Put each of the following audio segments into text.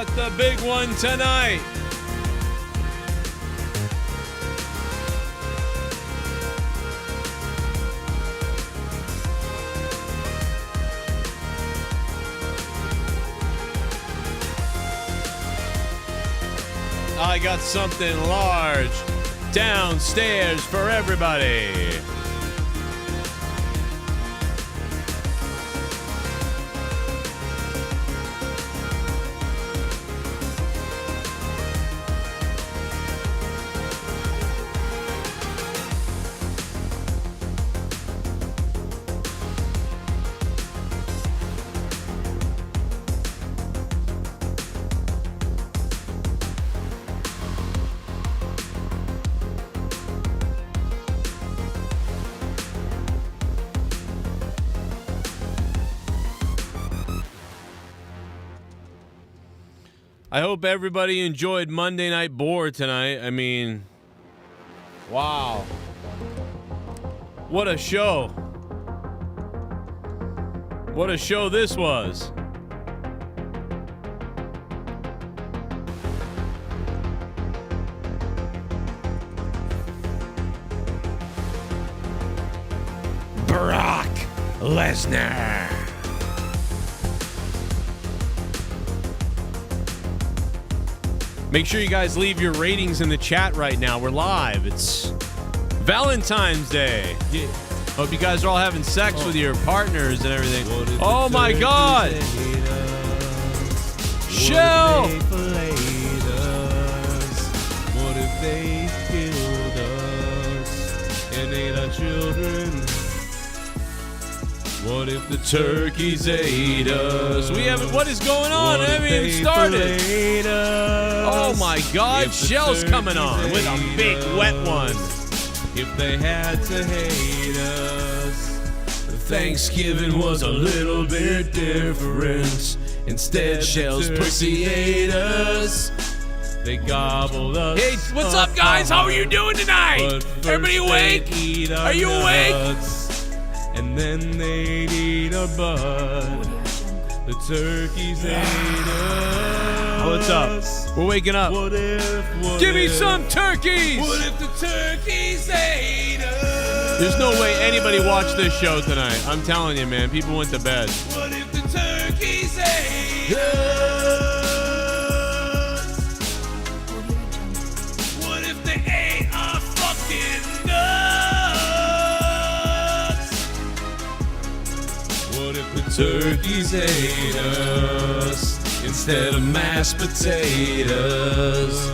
got the big one tonight. I got something large downstairs for everybody. I hope everybody enjoyed Monday Night Boar tonight. I mean, wow. What a show. What a show this was. Brock Lesnar. Make sure you guys leave your ratings in the chat right now. We're live. It's Valentine's Day. Hope you guys are all having sex with your partners and everything. Oh my God! Shell! What if they killed us and ate our children? What if the turkeys ate us? We haven't. What is going on? I haven't even started. Oh my God! Shell's coming on with a big wet one. If they had to hate us, Thanksgiving was a little bit different. Instead, Shell's pussy ate us. They gobbled us. Hey, what's up, guys? How are you doing tonight? Everybody awake? Are you awake? And then they'd eat our butt. The turkeys ate us. What's up? We're waking up. What Give me some turkeys! What if the turkeys ate us? There's no way anybody watched this show tonight. I'm telling you, man. People went to bed. What if the turkeys ate us? What if they ate our fucking nuts? What if the turkeys ate us? Instead of mashed potatoes,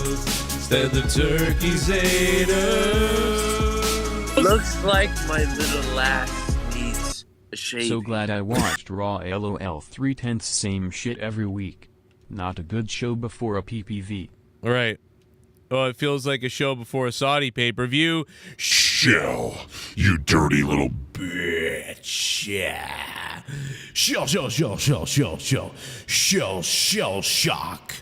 instead the turkeys ate us. Looks like my little lass needs a shave. So glad I watched Raw LOL 3/10 same shit every week. Not a good show before a PPV. All right. Oh, it feels like a show before a Saudi pay-per-view. Shell, you dirty little bitch. Yeah. Shell shock.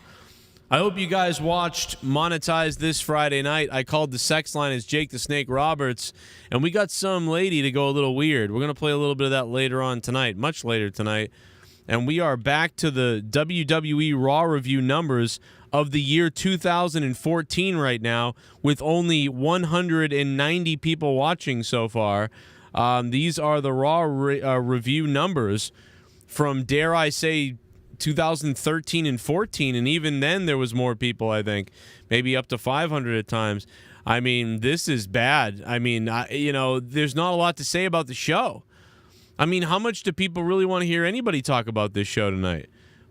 I hope you guys watched Monetize this Friday night. I called the sex line as Jake the Snake Roberts, and we got some lady to go a little weird. We're going to play a little bit of that later on tonight, much later tonight. And we are back to the WWE RAW review numbers of the year 2014 right now, with only 190 people watching so far. These are the RAW review numbers from, dare I say, 2013 and 14, and even then there was more people, I think, maybe up to 500 at times. I mean, this is bad. I mean, there's not a lot to say about the show. I mean, how much do people really want to hear anybody talk about this show tonight?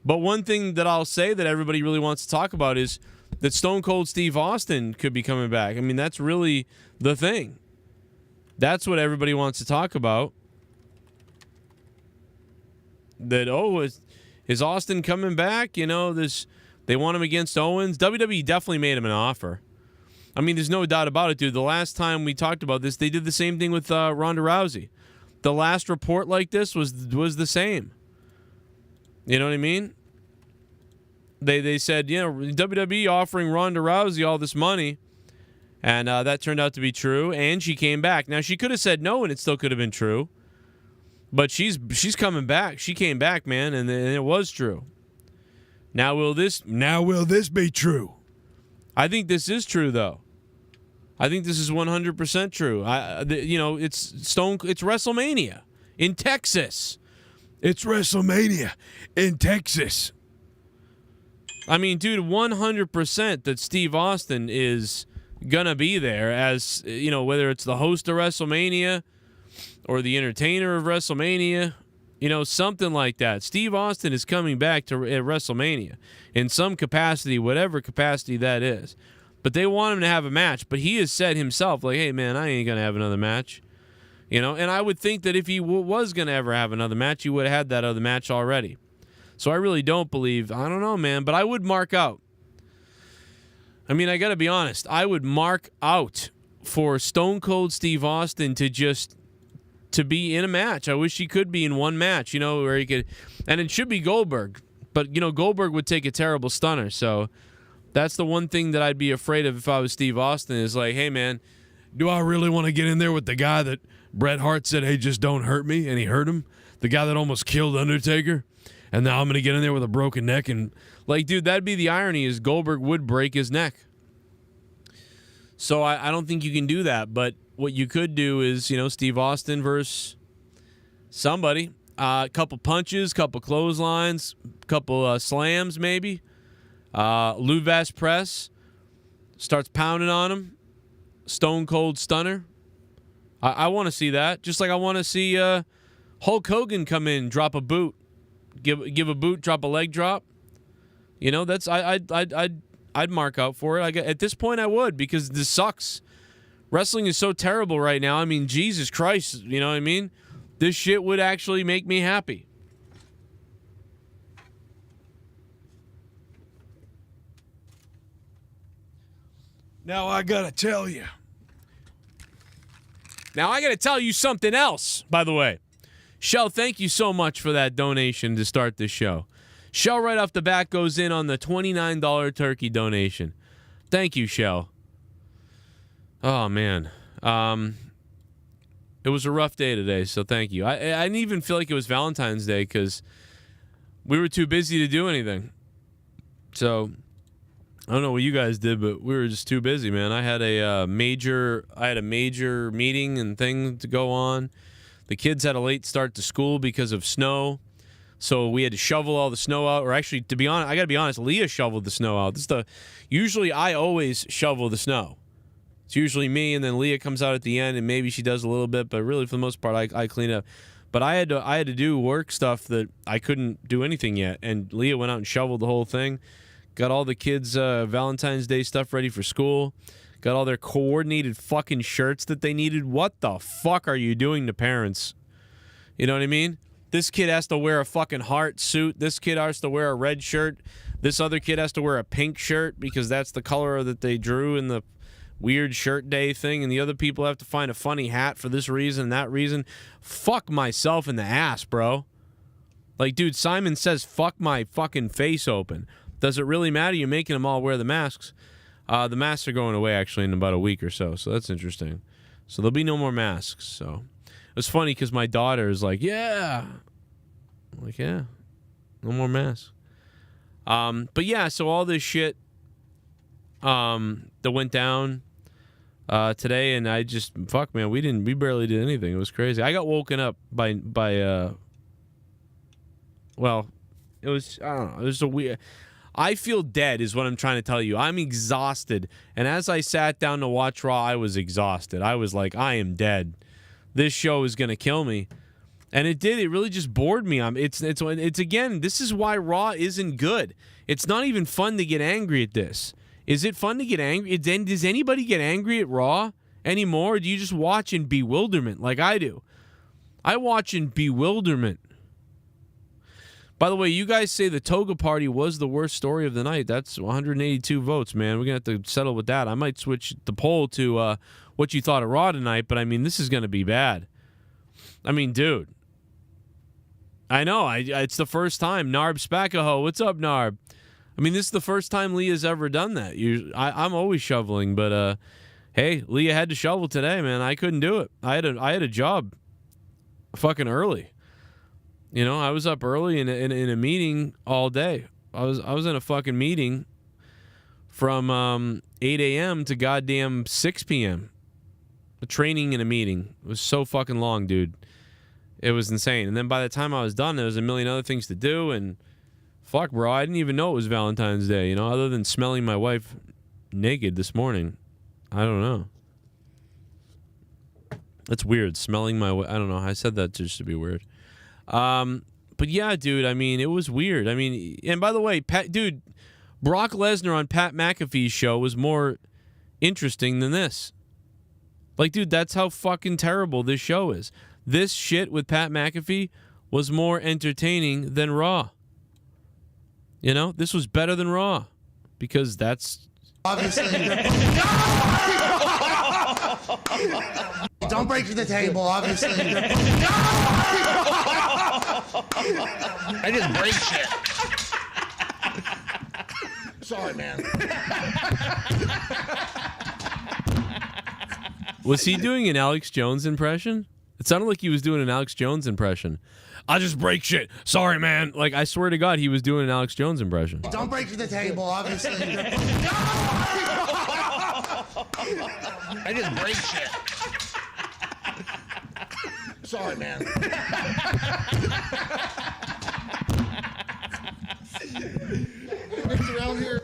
But one thing that I'll say that everybody really wants to talk about is that Stone Cold Steve Austin could be coming back. I mean, that's really the thing. That's what everybody wants to talk about. That, is Austin coming back? You know, they want him against Owens. WWE definitely made him an offer. I mean, there's no doubt about it, dude. The last time we talked about this, they did the same thing with Ronda Rousey. The last report like this was the same. You know what I mean? They said, WWE offering Ronda Rousey all this money, and that turned out to be true, and she came back. Now, she could have said no, and it still could have been true, but she's coming back. She came back, man, and it was true. Now will this be true? I think this is true, though. I think this is 100% true. It's WrestleMania in Texas. It's WrestleMania in Texas. I mean, dude, 100% that Steve Austin is gonna be there as, whether it's the host of WrestleMania or the entertainer of WrestleMania, something like that. Steve Austin is coming back to WrestleMania in some capacity, whatever capacity that is. But they want him to have a match. But he has said himself, like, hey, man, I ain't going to have another match. And I would think that if he was going to ever have another match, he would have had that other match already. So I really don't believe, I don't know, man, but I would mark out. I mean, I got to be honest. I would mark out for Stone Cold Steve Austin to be in a match. I wish he could be in one match, where he could, and it should be Goldberg. But, Goldberg would take a terrible stunner. So that's the one thing that I'd be afraid of if I was Steve Austin is like, hey, man, do I really want to get in there with the guy that Bret Hart said, hey, just don't hurt me, and he hurt him? The guy that almost killed Undertaker? And now I'm going to get in there with a broken neck? And, like, dude, that'd be the irony is Goldberg would break his neck. So I don't think you can do that. But what you could do is, Steve Austin versus somebody. A couple punches, couple clotheslines, couple slams maybe. Lou Vass press. Starts pounding on him. Stone Cold Stunner. I want to see that. Just like I want to see Hulk Hogan come in, drop a boot. Give a boot, drop a leg drop. That's I'd mark out for it. At this point I would, because this sucks. Wrestling is so terrible right now. I mean, Jesus Christ, you know what I mean? This shit would actually make me happy. Now I gotta tell you. Now I gotta tell you something else, by the way. Shell, thank you so much for that donation to start this show. Shell right off the bat goes in on the $29 turkey donation. Thank you, Shell. Oh, man. It was a rough day today, so thank you. I didn't even feel like it was Valentine's Day because we were too busy to do anything. So I don't know what you guys did, but we were just too busy, man. I had a major meeting and thing to go on. The kids had a late start to school because of snow, so we had to shovel all the snow out. Or actually, to be honest, I got to be honest, Leah shoveled the snow out. Usually I always shovel the snow. It's usually me, and then Leah comes out at the end, and maybe she does a little bit, but really for the most part, I clean up. But I had to do work stuff that I couldn't do anything yet, and Leah went out and shoveled the whole thing. Got all the kids' Valentine's Day stuff ready for school. Got all their coordinated fucking shirts that they needed. What the fuck are you doing to parents? You know what I mean? This kid has to wear a fucking heart suit. This kid has to wear a red shirt. This other kid has to wear a pink shirt because that's the color that they drew in the weird shirt day thing. And the other people have to find a funny hat for this reason and that reason. Fuck myself in the ass, bro. Like, dude, Simon says fuck my fucking face open. Does it really matter? You're making them all wear the masks. The masks are going away, actually, in about a week or so that's interesting. So there'll be no more masks. So it's funny because my daughter is like, yeah. I'm like, yeah, no more masks. But yeah, so all this shit that went down today, and I just, fuck, man, we barely did anything. It was crazy. I got woken up by well, it was, I don't know, it was a weird... I feel dead is what I'm trying to tell you. I'm exhausted. And as I sat down to watch Raw, I was exhausted. I was like, I am dead. This show is going to kill me. And it did. It really just bored me. It's again, this is why Raw isn't good. It's not even fun to get angry at this. Is it fun to get angry? Does anybody get angry at Raw anymore? Or do you just watch in bewilderment like I do? I watch in bewilderment. By the way, you guys say the toga party was the worst story of the night. That's 182 votes, man. We're going to have to settle with that. I might switch the poll to what you thought of Raw tonight, but, I mean, this is going to be bad. I mean, dude. I know. It's the first time. Narb Spackaho. What's up, Narb? I mean, this is the first time Leah's ever done that. I'm always shoveling, but, hey, Leah had to shovel today, man. I couldn't do it. I had a job fucking early. You know, I was up early in a meeting all day. I was in a fucking meeting from 8 a.m. to goddamn 6 p.m. A training and a meeting. It was so fucking long, dude. It was insane. And then by the time I was done, there was a million other things to do. And fuck, bro, I didn't even know it was Valentine's Day, you know, other than smelling my wife naked this morning. I don't know. That's weird. Smelling my wife. I don't know. I said that just to be weird. But yeah, dude, I mean, it was weird. I mean, and by the way, dude, Brock Lesnar on Pat McAfee's show was more interesting than this. Like, dude, that's how fucking terrible this show is. This shit with Pat McAfee was more entertaining than Raw. You know, this was better than Raw because that's obviously. Don't break the table, obviously. I just break shit. Sorry, man. Was he doing an Alex Jones impression? It sounded like he was doing an Alex Jones impression. I just break shit. Sorry, man. Like, I swear to God, he was doing an Alex Jones impression. Don't break the table, obviously. I just break shit. Sorry, man. Mix around here.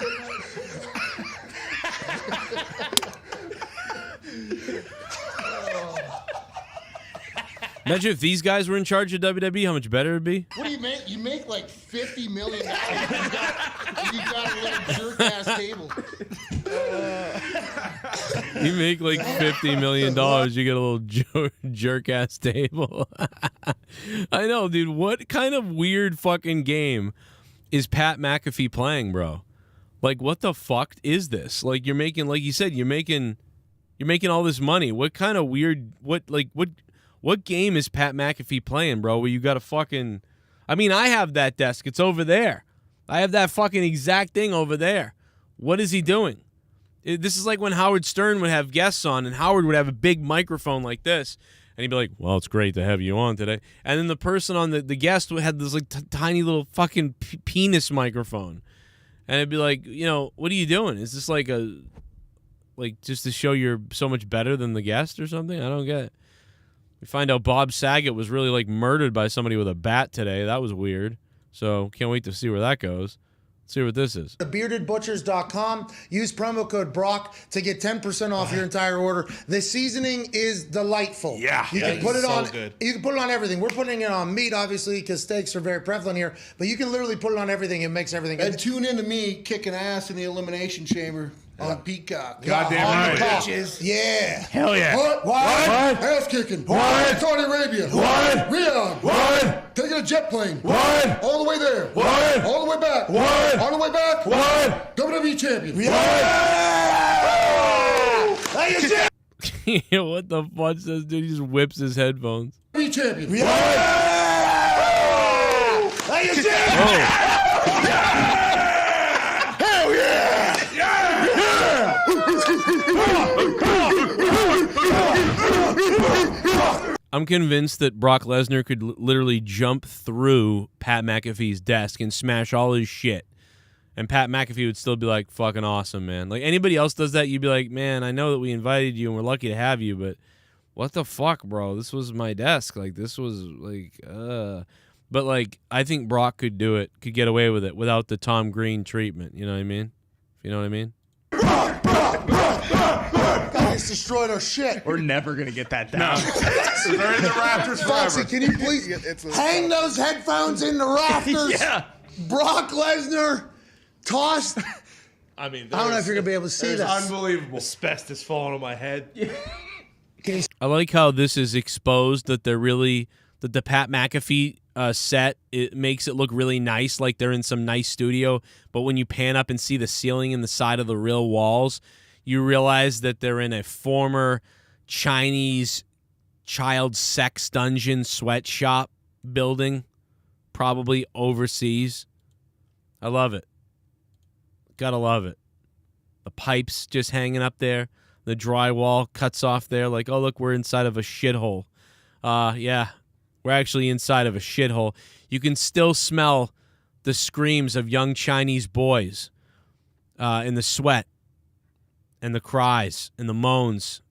Imagine if these guys were in charge of WWE, how much better it would be. What do you make? You make like $50 million. You got a little jerk ass table. You make like $50 million, you get a little jerk ass table. I know, dude. What kind of weird fucking game is Pat McAfee playing, bro? Like, what the fuck is this? Like, you're making, like you said, you're making all this money. What kind of weird? What game is Pat McAfee playing, bro? Where you got to fucking... I mean, I have that desk. It's over there. I have that fucking exact thing over there. What is he doing? This is like when Howard Stern would have guests on, and Howard would have a big microphone like this, and he'd be like, well, it's great to have you on today. And then the person on the guest had this like tiny little fucking penis microphone. And it'd be like, you know, what are you doing? Is this like just to show you're so much better than the guest or something? I don't get it. We find out Bob Saget was really like murdered by somebody with a bat today. That was weird. So can't wait to see where that goes. Let's see what this is. TheBeardedButchers.com. Use promo code Brock to get 10% off your entire order. The seasoning is delightful. Yeah, you can put it so on. good. You can put it on everything. We're putting it on meat, obviously, because steaks are very prevalent here. But you can literally put it on everything. It makes everything good. And tune in to me kicking ass in the Elimination Chamber on Peacock. Goddamn right. Bitches. Yeah. Hell yeah. What? Ass kicking. What? Saudi Arabia. What? Riyadh. What? Taking a jet plane. What? All the way there. What? All the way back. What? On the way back. What? WWE champion. What the fuck says, dude? He just whips his headphones. WWE champion. Hell yeah! I'm convinced that Brock Lesnar could literally jump through Pat McAfee's desk and smash all his shit. And Pat McAfee would still be like, fucking awesome, man. Like, anybody else does that, you'd be like, man, I know that we invited you and we're lucky to have you, but what the fuck, bro? This was my desk. Like, this was, like, But, like, I think Brock could do it, could get away with it without the Tom Green treatment. You know what I mean? You know what I mean? Guys destroyed our shit. We're never gonna get that down. They're in the rafters Foxy, forever. can you please hang those headphones in the rafters? Yeah. Brock Lesnar tossed. I mean, I don't know if you're going to be able to see It's this. unbelievable. asbestos falling on my head. I like how this is exposed, that they're really, that the Pat McAfee set, it makes it look really nice, like they're in some nice studio. But when you pan up and see the ceiling and the side of the real walls, you realize that they're in a former Chinese child sex dungeon sweatshop building, probably overseas. I love it. Gotta love it. The pipes just hanging up there. The drywall cuts off there. Like, oh, look, we're inside of a shithole. Yeah, we're actually inside of a shithole. You can still smell the screams of young Chinese boys in the sweat and the cries and the moans.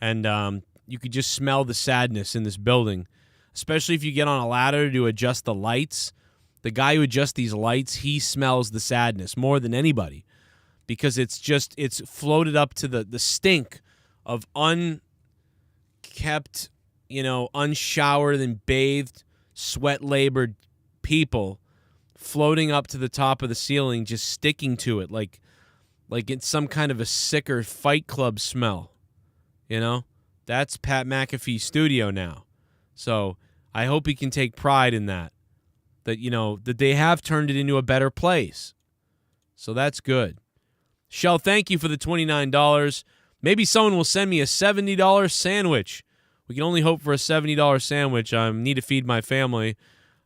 And you could just smell the sadness in this building, especially if you get on a ladder to adjust the lights. The guy who adjusts these lights, he smells the sadness more than anybody because it's floated up to the stink of unkept, unshowered and bathed, sweat-labored people floating up to the top of the ceiling, just sticking to it like it's some kind of a sicker Fight Club smell. That's Pat McAfee's studio now. So I hope he can take pride in that they have turned it into a better place. So that's good. Shell, thank you for the $29. Maybe someone will send me a $70 sandwich. We can only hope for a $70 sandwich. I need to feed my family.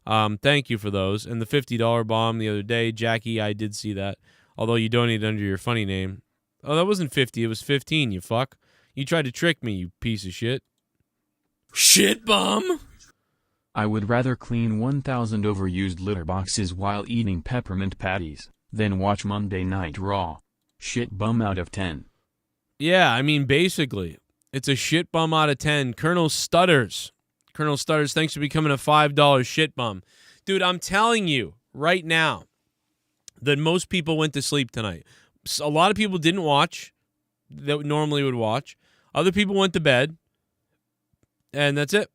Thank you for those. And the $50 bomb the other day. Jackie, I did see that. Although you donated under your funny name. Oh, that wasn't 50. It was 15, you fuck. You tried to trick me, you piece of shit. Shit bum! I would rather clean 1,000 overused litter boxes while eating peppermint patties than watch Monday Night Raw. Shit bum out of 10. Yeah, I mean, basically. It's a shit bum out of 10. Colonel Stutters, thanks for becoming a $5 shit bum. Dude, I'm telling you right now that most people went to sleep tonight. A lot of people didn't watch that normally would watch. Other people went to bed. And that's it.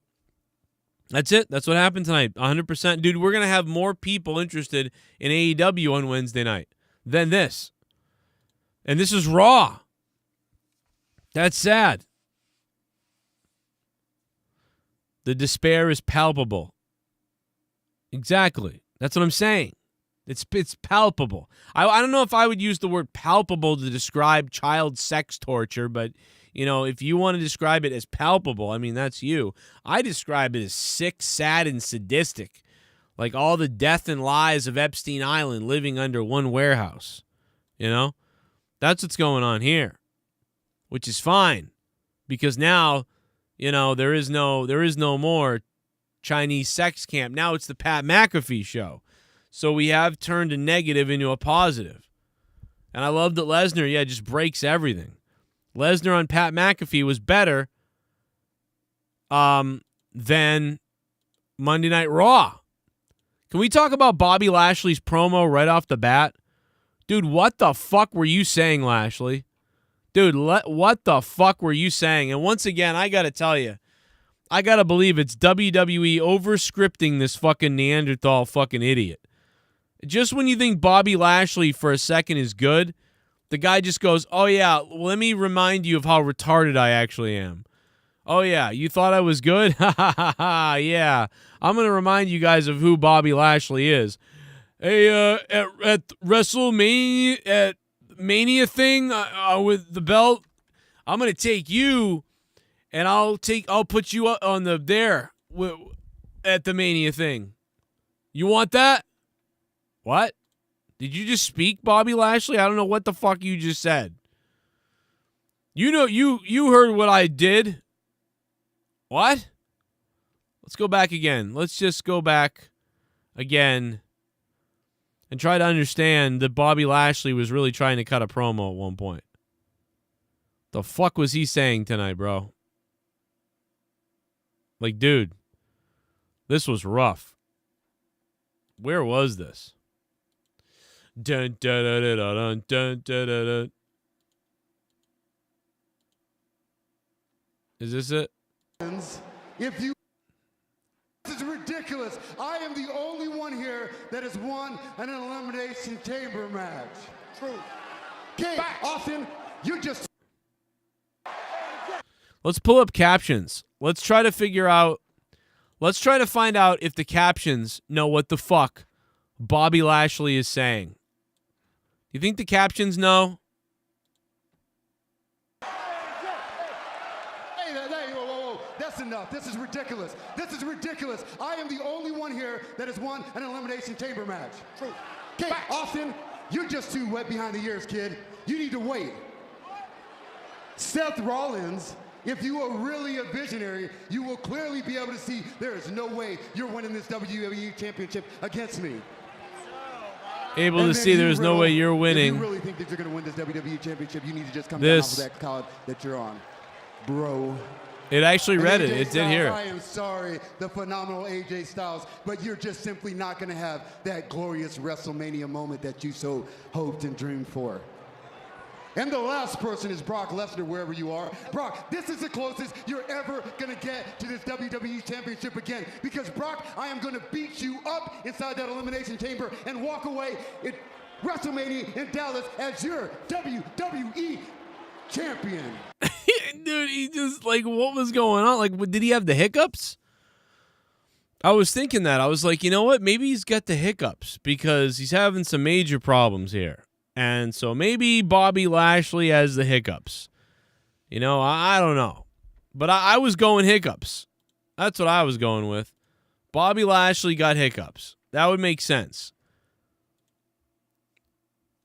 That's it. That's what happened tonight. 100%. Dude, we're going to have more people interested in AEW on Wednesday night than this. And this is Raw. That's sad. The despair is palpable. Exactly. That's what I'm saying. It's palpable. I don't know if I would use the word palpable to describe child sex torture, but if you want to describe it as palpable, I mean, that's you. I describe it as sick, sad, and sadistic. Like all the death and lies of Epstein Island living under one warehouse. That's what's going on here. Which is fine. Because now, there is no more Chinese sex camp. Now it's the Pat McAfee show. So we have turned a negative into a positive. And I love that Lesnar, just breaks everything. Lesnar on Pat McAfee was better than Monday Night Raw. Can we talk about Bobby Lashley's promo right off the bat? Dude, what the fuck were you saying, Lashley? Dude, what the fuck were you saying? And once again, I got to tell you, I got to believe it's WWE over-scripting this fucking Neanderthal fucking idiot. Just when you think Bobby Lashley for a second is good, the guy just goes, oh, yeah, let me remind you of how retarded I actually am. Oh, yeah, you thought I was good? Ha, ha, ha, ha, yeah. I'm going to remind you guys of who Bobby Lashley is. Hey, at WrestleMania, at Mania thing with the belt, I'm going to take you, and I'll put you up on there at the Mania thing. You want that? What? Did you just speak, Bobby Lashley? I don't know what the fuck you just said. You heard what I did. What? Let's go back again. Let's just go back again and try to understand that Bobby Lashley was really trying to cut a promo at one point. The fuck was he saying tonight, bro? Like, dude, this was rough. Where was this? Dun, dun, dun, dun, dun, dun, dun, dun, dun. Is this it? If you, this is ridiculous. I am the only one here that has won an elimination chamber match. True. Okay, Austin, you just. Let's pull up captions. Let's try to find out if the captions know what the fuck Bobby Lashley is saying. You think the captions know? Hey, whoa. That's enough. This is ridiculous. This is ridiculous. I am the only one here that has won an elimination chamber match. True. Okay, Austin, you're just too wet behind the ears, kid. You need to wait. Seth Rollins, if you are really a visionary, you will clearly be able to see there is no way you're winning this WWE Championship against me. able And to then see there's no Riddle, way you're If winning. you really think that you're going to win this WWE Championship, you need to just come This- down off of that card that you're on, bro. It actually read And it. AJ It did Styles, hear I it. am sorry, the phenomenal AJ Styles, but you're just simply not going to have that glorious WrestleMania moment that you so hoped and dreamed for. And the last person is Brock Lesnar, wherever you are. Brock, this is the closest you're ever going to get to this WWE Championship again. Because, Brock, I am going to beat you up inside that Elimination Chamber and walk away at WrestleMania in Dallas as your WWE Champion. Dude, he just, like, what was going on? Like, did he have the hiccups? I was thinking that. I was like, you know what? Maybe he's got the hiccups because he's having some major problems here. And so maybe Bobby Lashley has the hiccups. You know, I don't know. But I was going hiccups. That's what I was going with. Bobby Lashley got hiccups. That would make sense.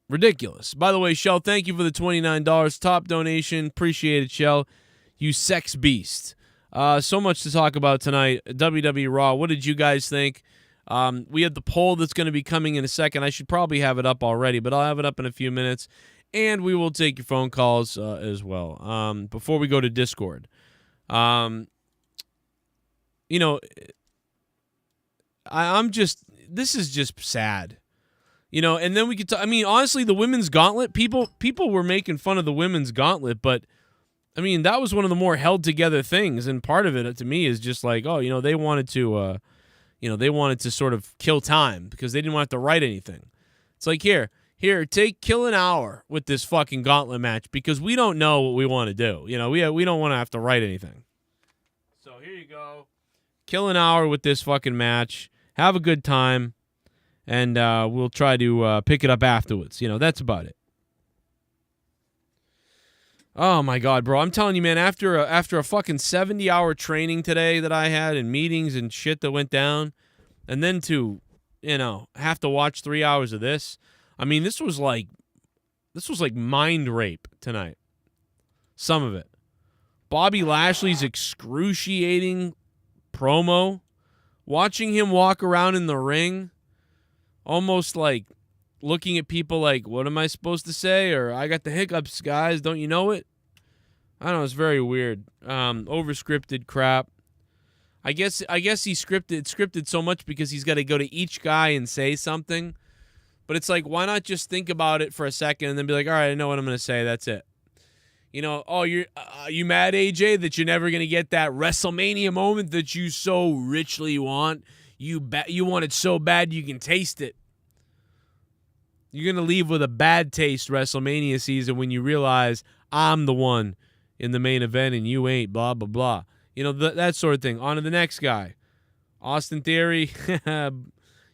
Ridiculous. By the way, Shell, thank you for the $29 top donation. Appreciate it, Shell. You sex beast. So much to talk about tonight. WWE Raw. What did you guys think? We have the poll that's going to be coming in a second. I should probably have it up already, but I'll have it up in a few minutes. And we will take your phone calls as well. Before we go to Discord. You know, this is just sad. You know, and then we could talk, I mean, honestly, the women's gauntlet, people were making fun of the women's gauntlet, but I mean, that was one of the more held together things. And part of it to me is just like, oh, you know, they wanted to sort of kill time because they didn't want to write anything. It's like, here, kill an hour with this fucking gauntlet match because we don't know what we want to do. You know, we don't want to have to write anything. So here you go. Kill an hour with this fucking match. Have a good time. And we'll try to pick it up afterwards. You know, that's about it. Oh, my God, bro. I'm telling you, man, after a fucking 70-hour training today that I had and meetings and shit that went down, and then to, you know, have to watch 3 hours of this, I mean, this was like mind rape tonight. Some of it. Bobby Lashley's excruciating promo, watching him walk around in the ring, almost like looking at people like, what am I supposed to say? Or I got the hiccups, guys. Don't you know it? I don't know. It's very weird. Over-scripted crap. I guess he scripted so much because he's got to go to each guy and say something. But it's like, why not just think about it for a second and then be like, all right, I know what I'm going to say. That's it. You know, oh, you mad, AJ, that you're never going to get that WrestleMania moment that you so richly want? You want it so bad you can taste it. You're going to leave with a bad taste WrestleMania season when you realize I'm the one in the main event and you ain't, blah, blah, blah. You know, that sort of thing. On to the next guy. Austin Theory,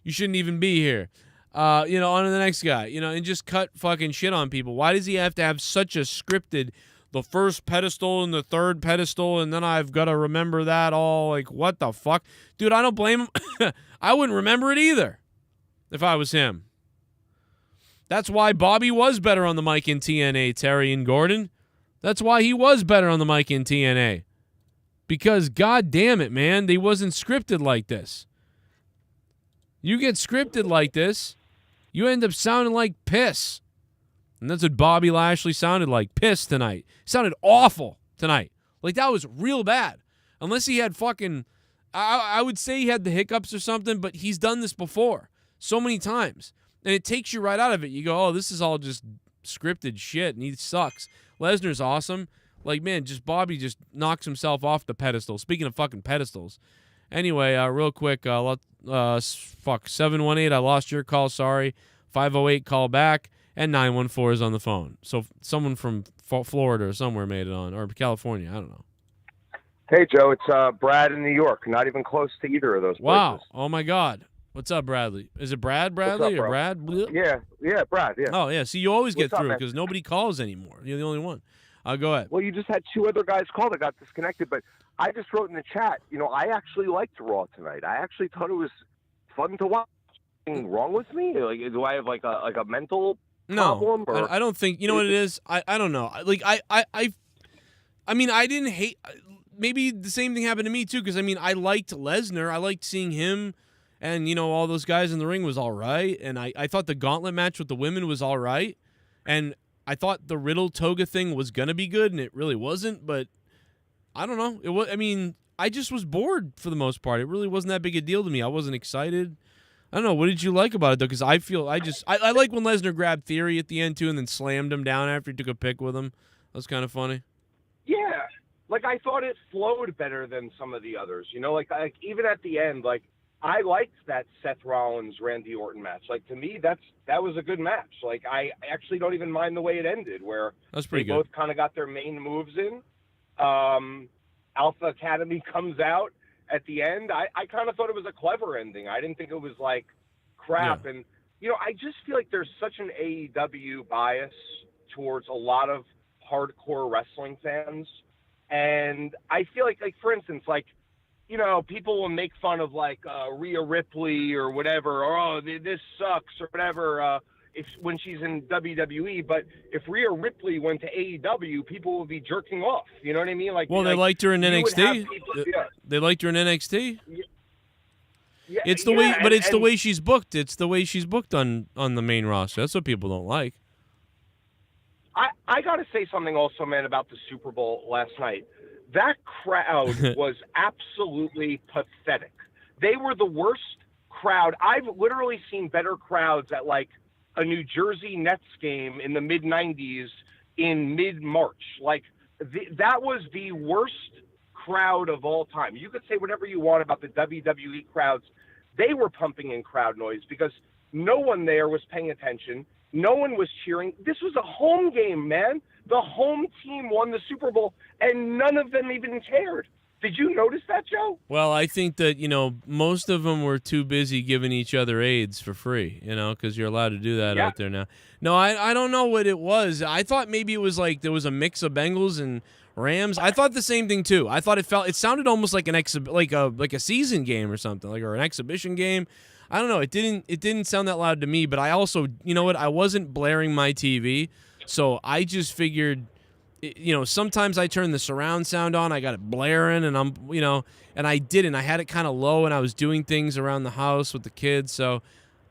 you shouldn't even be here. You know, on to the next guy. You know, and just cut fucking shit on people. Why does he have to have such a scripted, the first pedestal and the third pedestal, and then I've got to remember that all? Like, what the fuck? Dude, I don't blame him. I wouldn't remember it either if I was him. That's why Bobby was better on the mic in TNA, Terry and Gordon. That's why he was better on the mic in TNA. Because, god damn it, man, they wasn't scripted like this. You get scripted like this, you end up sounding like piss. And that's what Bobby Lashley sounded like, piss tonight. Sounded awful tonight. Like, that was real bad. Unless he had fucking, I would say he had the hiccups or something, but he's done this before so many times. And it takes you right out of it. You go, oh, this is all just scripted shit, and he sucks. Lesnar's awesome. Like, man, Bobby just knocks himself off the pedestal. Speaking of fucking pedestals. Anyway, real quick, 718, I lost your call, sorry. 508, call back. And 914 is on the phone. So someone from Florida or somewhere made it on, or California, I don't know. Hey, Joe, it's Brad in New York. Not even close to either of those places. Wow. Oh, my God. What's up, Bradley? Is it Bradley, up, or Brad? Yeah, Brad, yeah. Oh, yeah. See, you always get What's up, through man? because nobody calls anymore. You're the only one. Go ahead. Well, you just had two other guys call that got disconnected, but I just wrote in the chat, you know, I actually liked Raw tonight. I actually thought it was fun to watch. Anything wrong with me? Like, do I have like a mental problem? No, I don't think. You know what it is? I don't know. Like, I mean, I didn't hate. Maybe the same thing happened to me too, because I mean, I liked Lesnar. I liked seeing him And, you know, all those guys in the ring was all right. And I thought the gauntlet match with the women was all right. And I thought the Riddle Toga thing was going to be good, and it really wasn't. But I don't know. It was. I mean, I just was bored for the most part. It really wasn't that big a deal to me. I wasn't excited. I don't know. What did you like about it, though? Because I like when Lesnar grabbed Theory at the end, too, and then slammed him down after he took a pic with him. That was kind of funny. Yeah. Like, I thought it flowed better than some of the others. You know, like even at the end, like, I liked that Seth Rollins-Randy Orton match. Like, to me, that was a good match. Like, I actually don't even mind the way it ended, where That's pretty they good. both kind of got their main moves in. Alpha Academy comes out at the end. I kind of thought it was a clever ending. I didn't think it was, like, crap. Yeah. And, you know, I just feel like there's such an AEW bias towards a lot of hardcore wrestling fans. And I feel like, for instance, like, you know, people will make fun of, like, Rhea Ripley or whatever, or, oh, this sucks or whatever, when she's in WWE. But if Rhea Ripley went to AEW, people would be jerking off. You know what I mean? Like, Well, they like, liked her in you would have NXT. people- yeah. They liked her in NXT. Yeah, It's the yeah, way, but and- it's the and way she's booked. It's the way she's booked on the main roster. That's what people don't like. I got to say something also, man, about the Super Bowl last night. That crowd was absolutely pathetic. They were the worst crowd. I've literally seen better crowds at, like, a New Jersey Nets game in the mid-'90s in mid-March. Like, that was the worst crowd of all time. You could say whatever you want about the WWE crowds. They were pumping in crowd noise because no one there was paying attention. No one was cheering. This was a home game, man. The home team won the Super Bowl, and none of them even cared. Did you notice that, Joe? Well, I think that, you know, most of them were too busy giving each other AIDS for free, you know, because you're allowed to do that out there now. No, I don't know what it was. I thought maybe it was like there was a mix of Bengals and Rams. I thought the same thing too. I thought it sounded almost like like a season game or something, or an exhibition game. I don't know. It didn't sound that loud to me, but I also, you know what? I wasn't blaring my TV, so I just figured, you know, sometimes I turn the surround sound on, I got it blaring, and I'm, you know, and I didn't. I had it kind of low, and I was doing things around the house with the kids, so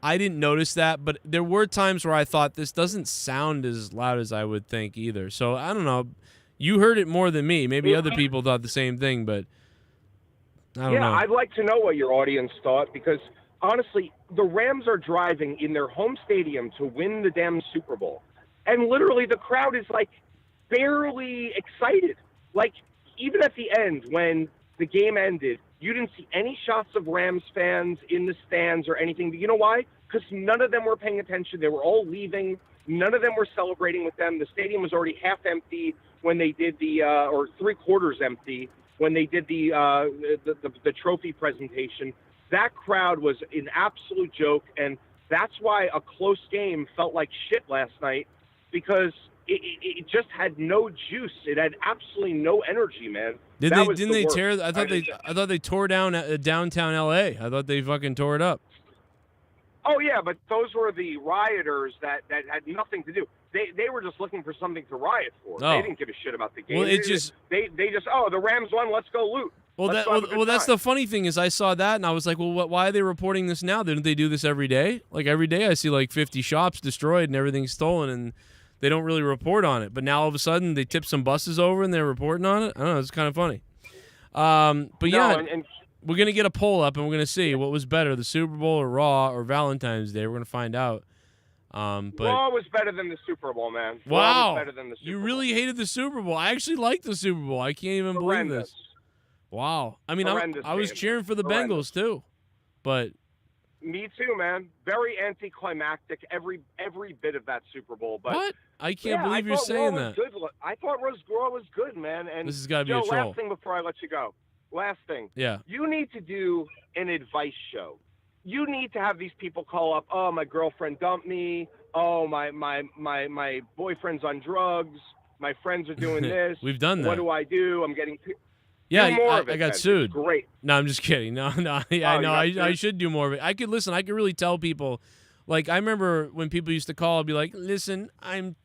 I didn't notice that. But there were times where I thought this doesn't sound as loud as I would think either. So I don't know. You heard it more than me. Maybe other people thought the same thing, but I don't know. Yeah, I'd like to know what your audience thought, because honestly, the Rams are driving in their home stadium to win the damn Super Bowl. And literally the crowd is, like, barely excited. Like, even at the end, when the game ended, you didn't see any shots of Rams fans in the stands or anything. But you know why? Because none of them were paying attention. They were all leaving. None of them were celebrating with them. The stadium was already half empty when they did or 3/4 empty when they did the trophy presentation. That crowd was an absolute joke, and that's why a close game felt like shit last night, because it just had no juice. It had absolutely no energy, man. Didn't they tear? I thought they tore down downtown LA. I thought they fucking tore it up. Oh yeah, but those were the rioters that had nothing to do. They were just looking for something to riot for. Oh. They didn't give a shit about the game. Well, they just the Rams won. Let's go loot. Well, that's the funny thing is I saw that and I was like, well, why are they reporting this now? Didn't they do this every day? Like every day I see like 50 shops destroyed and everything stolen, and they don't really report on it. But now all of a sudden they tip some buses over and they're reporting on it. I don't know. It's kind of funny. But yeah, we're going to get a poll up and we're going to see what was better, the Super Bowl or Raw or Valentine's Day. We're going to find out. But Raw was better than the Super Bowl, man. Wow. Raw was better than the Super you Bowl. really hated the Super Bowl. I actually liked the Super Bowl. I can't even believe this. Wow. I mean, I was cheering for the Bengals too. But me too, man. Very anticlimactic, every bit of that Super Bowl. But what? I can't believe you're saying that. I thought Raw was good, man. And this has got to be Joe, a troll. last thing before I let you go. Last thing. Yeah. You need to do an advice show. You need to have these people call up. Oh, my girlfriend dumped me. Oh, my boyfriend's on drugs. My friends are doing this. We've done that. What do I do? I'm getting. Yeah, do more of I it, got then. sued. It's great. No, I'm just kidding. No. Yeah, no, I should do more of it. I could really tell people. Like I remember when people used to call, I'd be like, "Listen, I'm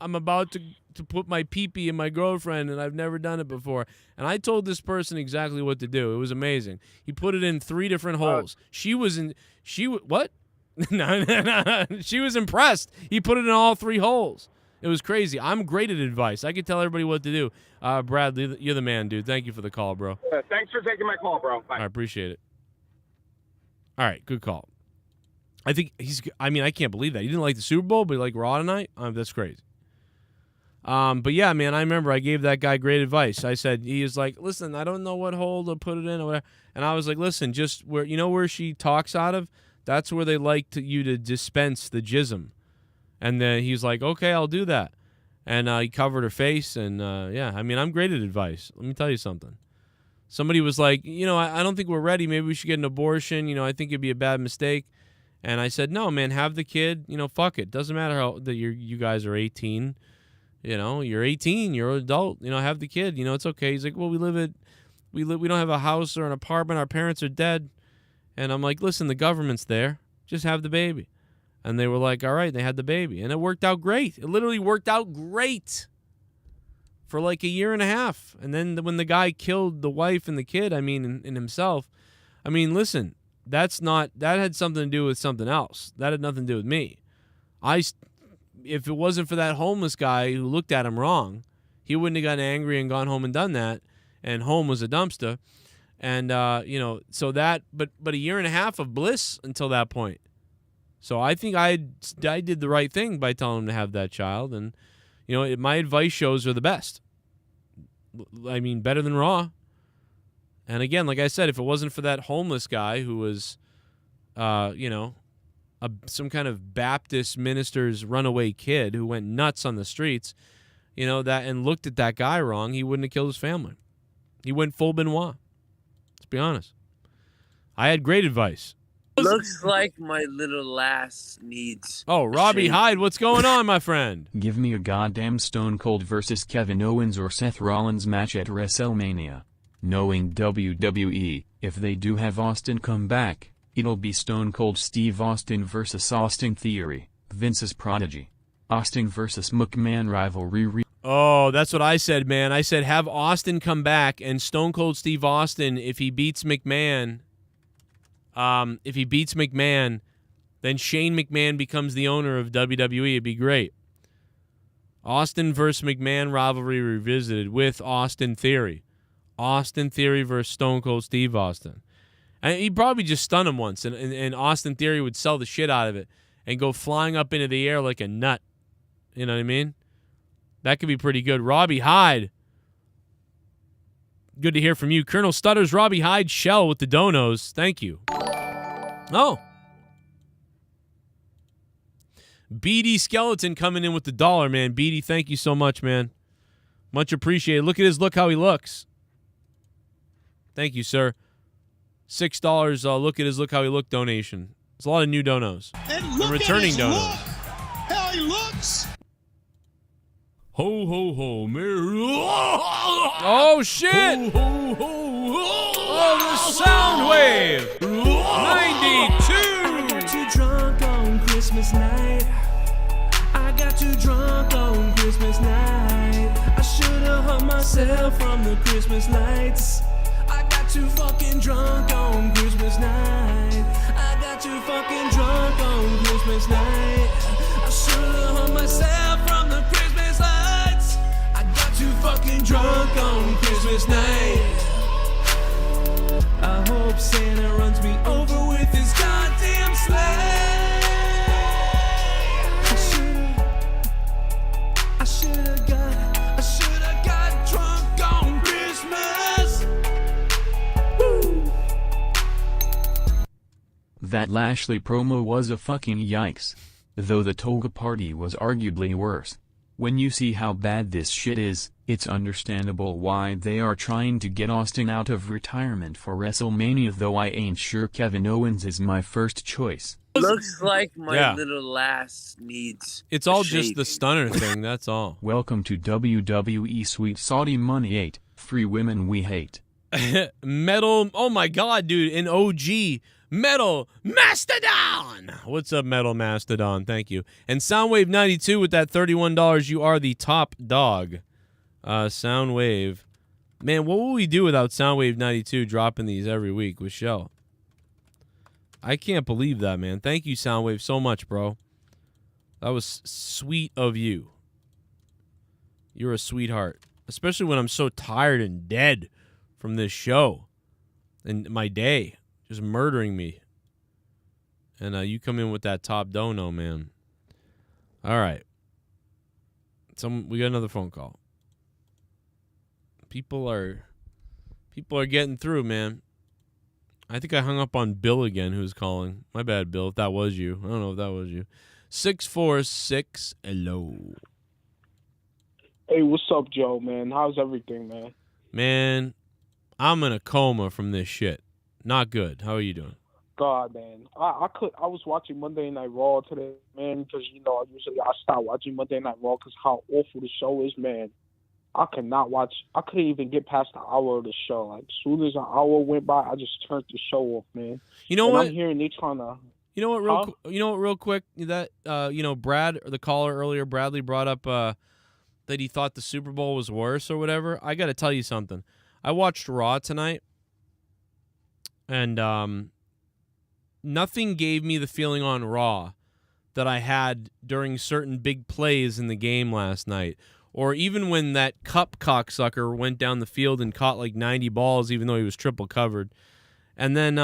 about to put my pee-pee in my girlfriend, and I've never done it before. And I told this person exactly what to do. It was amazing. He put it in 3 different holes. What? No. She was impressed. He put it in all 3 holes. It was crazy. I'm great at advice. I can tell everybody what to do. Bradley, you're the man, dude. Thank you for the call, bro. Thanks for taking my call, bro. Bye. I appreciate it. All right, good call. I think I can't believe that. He didn't like the Super Bowl, but he liked Raw tonight? That's crazy. But yeah, man, I remember I gave that guy great advice. I said, he was like, listen, I don't know what hole to put it in or whatever. And I was like, listen, just where she talks out of, that's where they like you to dispense the jism. And then he was like, okay, I'll do that. And he covered her face. And yeah, I'm great at advice. Let me tell you something. Somebody was like, I don't think we're ready. Maybe we should get an abortion. I think it'd be a bad mistake. And I said, no, man, have the kid. Fuck it. Doesn't matter how that you guys are 18. You're 18. You're an adult. Have the kid. It's okay. He's like, well, we don't have a house or an apartment. Our parents are dead. And I'm like, listen, the government's there. Just have the baby. And they were like, all right. They had the baby. And it worked out great. It literally worked out great for like a year and a half. And then when the guy killed the wife and the kid, and himself, listen, that had something to do with something else. That had nothing to do with me. If it wasn't for that homeless guy who looked at him wrong, he wouldn't have gotten angry and gone home and done that. And home was a dumpster. And, so that, but a year and a half of bliss until that point. So I think I did the right thing by telling him to have that child. And, my advice shows are the best. Better than Raw. And again, like I said, if it wasn't for that homeless guy who was, some kind of Baptist minister's runaway kid who went nuts on the streets, and looked at that guy wrong, he wouldn't have killed his family. He went full Benoit. Let's be honest. I had great advice. Looks like my little lass needs. Oh, Robbie shave. Hyde, what's going on, my friend? Give me a goddamn Stone Cold versus Kevin Owens or Seth Rollins match at WrestleMania. Knowing WWE, if they do have Austin come back, it'll be Stone Cold Steve Austin versus Austin Theory, Vince's prodigy. Austin versus McMahon rivalry. Oh, that's what I said, man. I said have Austin come back and Stone Cold Steve Austin, if he beats McMahon, then Shane McMahon becomes the owner of WWE. It'd be great. Austin versus McMahon rivalry revisited with Austin Theory. Austin Theory versus Stone Cold Steve Austin. And he'd probably just stun him once, and Austin Theory would sell the shit out of it and go flying up into the air like a nut. You know what I mean? That could be pretty good. Robbie Hyde. Good to hear from you. Colonel Stutters, Robbie Hyde, Shell with the donos. Thank you. Oh. BD Skeleton coming in with the $1, man. BD, thank you so much, man. Much appreciated. Look at his look how he looks. Thank you, sir. $6, look at his look how he look donation. There's a lot of new donos. And look returning at his donos. look. How he looks. Ho, ho, ho, Mary. Oh, shit. Ho, ho, ho, ho. Oh, the sound wave. 92. Too drunk on Christmas night. I got too drunk on Christmas night. I should have hung myself from the Christmas lights. I got too fucking drunk on Christmas night. I got too fucking drunk on Christmas night. I should have hung myself from the Christmas lights. I got too fucking drunk on Christmas night. I hope Santa runs me over with his goddamn sleigh. I should've got drunk on Christmas. Woo. That Lashley promo was a fucking yikes. Though the toga party was arguably worse. When you see how bad this shit is, it's understandable why they are trying to get Austin out of retirement for WrestleMania, though I ain't sure Kevin Owens is my first choice. Looks like my Yeah. little lass needs. It's all a just the shave. stunner thing, that's all. Welcome to WWE Sweet Saudi Money 8, free women we hate. Metal, oh my god, dude, an OG. Metal Mastodon. What's up, Metal Mastodon? Thank you. And Soundwave 92 with that $31. You are the top dog. Soundwave. Man, what will we do without Soundwave 92 dropping these every week with Shell? I can't believe that, man. Thank you, Soundwave, so much, bro. That was sweet of you. You're a sweetheart. Especially when I'm so tired and dead from this show. And my day. Just murdering me. And you come in with that top dono, man. All right. We got another phone call. People are getting through, man. I think I hung up on Bill again, who's calling. My bad, Bill, if that was you. I don't know if that was you. 646, hello. Hey, what's up, Joe, man? How's everything, man? Man, I'm in a coma from this shit. Not good. How are you doing? God, man. I was watching Monday Night Raw today, man, because, usually I stop watching Monday Night Raw because how awful the show is, man. I couldn't even get past the hour of the show. Like, as soon as an hour went by, I just turned the show off, man. You know what? I'm hearing they trying to... You know what, real quick? That, Brad, the caller earlier, Bradley brought up that he thought the Super Bowl was worse or whatever. I got to tell you something. I watched Raw tonight, and nothing gave me the feeling on Raw that I had during certain big plays in the game last night. Or even when that Cup cocksucker went down the field and caught like 90 balls, even though he was triple covered. And then,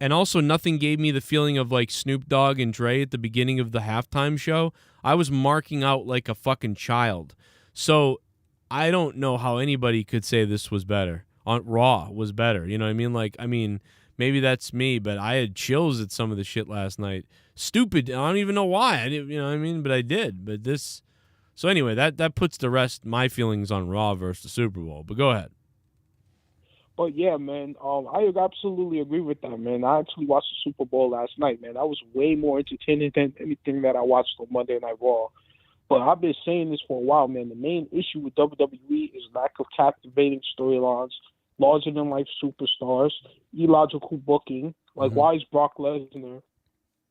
and also nothing gave me the feeling of like Snoop Dogg and Dre at the beginning of the halftime show. I was marking out like a fucking child. So I don't know how anybody could say this was better. Raw was better. You know what I mean? Maybe that's me, but I had chills at some of the shit last night. Stupid. I don't even know why. I didn't, but I did. But this... So anyway, that puts to rest my feelings on Raw versus the Super Bowl. But go ahead. But yeah, man, I absolutely agree with that, man. I actually watched the Super Bowl last night, man. That was way more entertaining than anything that I watched on Monday Night Raw. But I've been saying this for a while, man. The main issue with WWE is lack of captivating storylines, larger-than-life superstars, illogical booking. Like, why is Brock Lesnar